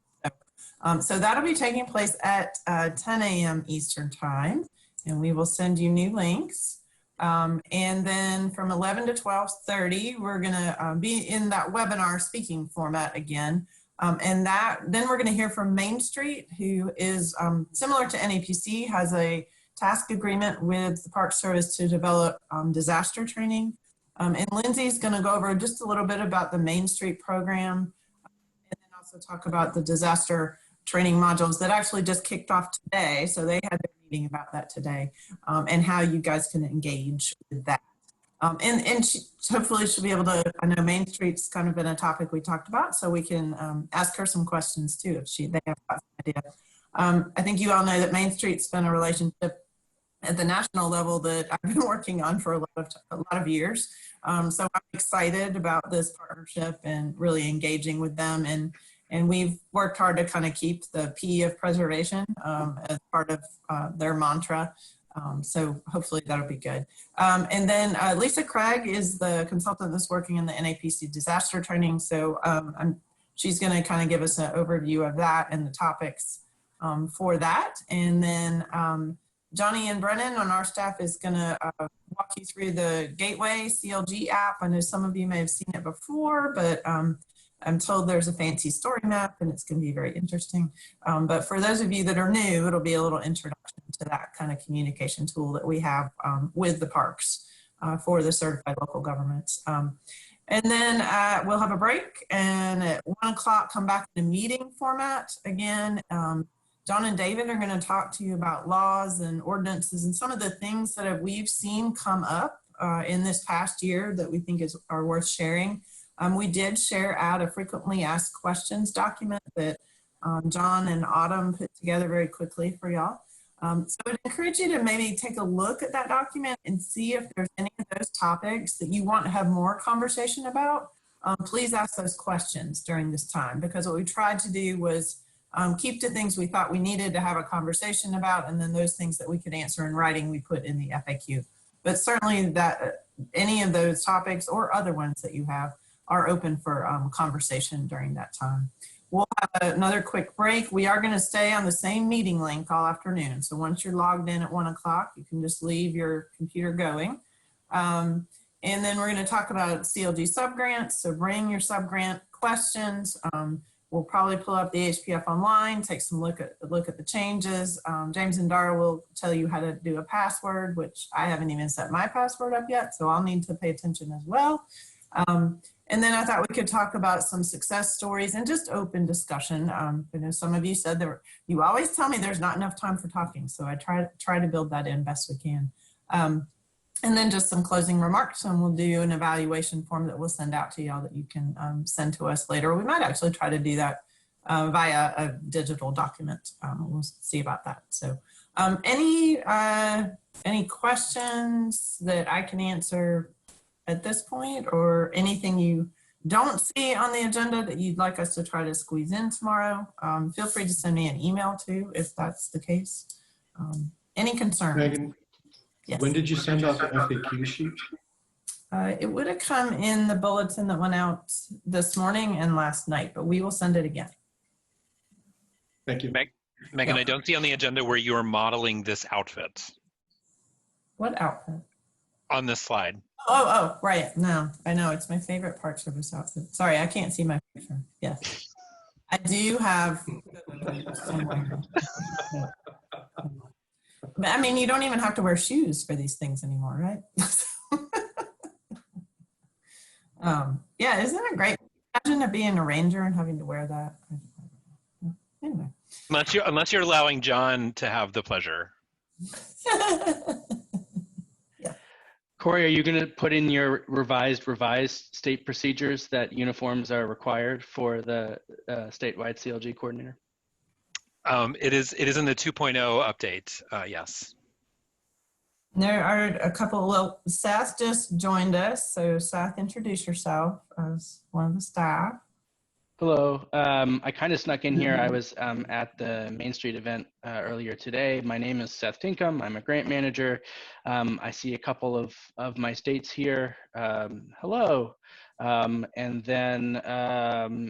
So that'll be taking place at 10 a.m. Eastern Time, and we will send you new links. And then from 11 to 12:30, we're gonna be in that webinar speaking format again. And then we're gonna hear from Main Street, who is similar to NAPC, has a task agreement with the Park Service to develop disaster training. And Lindsay's gonna go over just a little bit about the Main Street program, and then also talk about the disaster training modules that actually just kicked off today. So they had their meeting about that today, and how you guys can engage with that. And hopefully she'll be able to, I know Main Street's kind of been a topic we talked about, so we can ask her some questions too if they have got some idea. I think you all know that Main Street's been a relationship at the national level that I've been working on for a lot of years. So I'm excited about this partnership and really engaging with them. And we've worked hard to kind of keep the P of preservation as part of their mantra. So hopefully that'll be good. And then Lisa Craig is the consultant that's working in the NAPC disaster training. So she's gonna kind of give us an overview of that and the topics for that. And then Johnny and Brennan on our staff is gonna walk you through the Gateway CLG app. I know some of you may have seen it before, but I'm told there's a fancy story map and it's going to be very interesting. But for those of you that are new, it'll be a little introduction to that kind of communication tool that we have with the parks for the certified local governments. And then we'll have a break, and at 1 o'clock come back in a meeting format again. John and David are going to talk to you about laws and ordinances and some of the things that we've seen come up in this past year that we think are worth sharing. We did share out a frequently asked questions document that John and Autumn put together very quickly for y'all. So I'd encourage you to maybe take a look at that document and see if there's any of those topics that you want to have more conversation about. Please ask those questions during this time, because what we tried to do was keep to things we thought we needed to have a conversation about, and then those things that we could answer in writing we put in the FAQ. But certainly that any of those topics or other ones that you have are open for conversation during that time. We'll have another quick break. We are going to stay on the same meeting link all afternoon. So once you're logged in at 1 o'clock, you can just leave your computer going. And then we're going to talk about CLG subgrants. So bring your subgrant questions. We'll probably pull up the HPF online, take some look at the changes. James and Dara will tell you how to do a password, which I haven't even set my password up yet, so I'll need to pay attention as well. And then I thought we could talk about some success stories and just open discussion. I know some of you said you always tell me there's not enough time for talking, so I try to build that in best we can. And then just some closing remarks, and we'll do an evaluation form that we'll send out to y'all that you can send to us later. We might actually try to do that via a digital document. We'll see about that. So any questions that I can answer at this point, or anything you don't see on the agenda that you'd like us to try to squeeze in tomorrow? Feel free to send me an email too, if that's the case. Any concerns? Megan, yes. When did you send out the FAQ sheet? It would have come in the bulletin that went out this morning and last night, but we will send it again. Thank you. Megan, I don't see on the agenda where you are modeling this outfit. What outfit? On this slide. Oh, right. No, I know. It's my favorite Park Service outfit. Sorry, I can't see my picture. Yes. I do have. I mean, you don't even have to wear shoes for these things anymore, right? Yeah, isn't it great? Imagine it being a ranger and having to wear that. Anyway. Unless you're allowing John to have the pleasure. Corey, are you going to put in your revised state procedures that uniforms are required for the statewide CLG coordinator? It is in the 2.0 update. Yes. There are a couple, well, Seth just joined us. So Seth, introduce yourself as one of the staff. Hello. I kind of snuck in here. I was at the Main Street event earlier today. My name is Seth Tinkham. I'm a grant manager. I see a couple of my states here. Hello. And then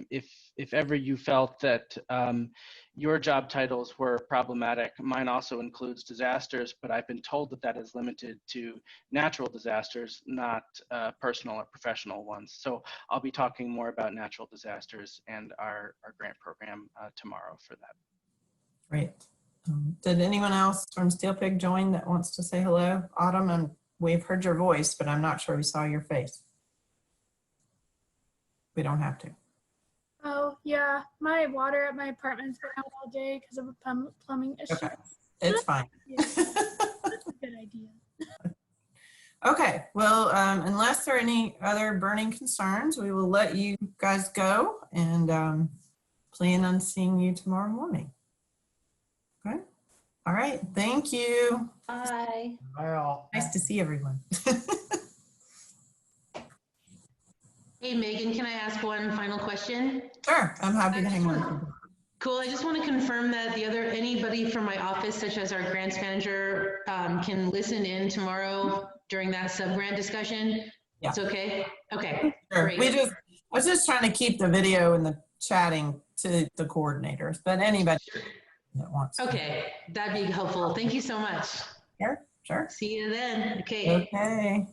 if ever you felt that your job titles were problematic, mine also includes disasters, but I've been told that that is limited to natural disasters, not personal or professional ones. So I'll be talking more about natural disasters and our grant program tomorrow for that. Great. Did anyone else from Steel Pig join that wants to say hello? Autumn, and we've heard your voice, but I'm not sure we saw your face. We don't have to. Oh, yeah. My water at my apartment's been out all day because of a plumbing issue. Okay. It's fine. Yeah, that's a good idea. Okay, well, unless there are any other burning concerns, we will let you guys go and plan on seeing you tomorrow morning. Okay. All right. Thank you. Bye. Bye all. Nice to see everyone. Hey, Megan, can I ask one final question? Sure, I'm happy to hang on. Cool. I just want to confirm that anybody from my office, such as our grants manager, can listen in tomorrow during that sub-grant discussion. Yeah. It's okay? Okay. Sure. Great. I was just trying to keep the video and the chatting to the coordinators, but anybody that wants to. Okay, that'd be helpful. Thank you so much. Sure, sure. See you then. Okay. Okay.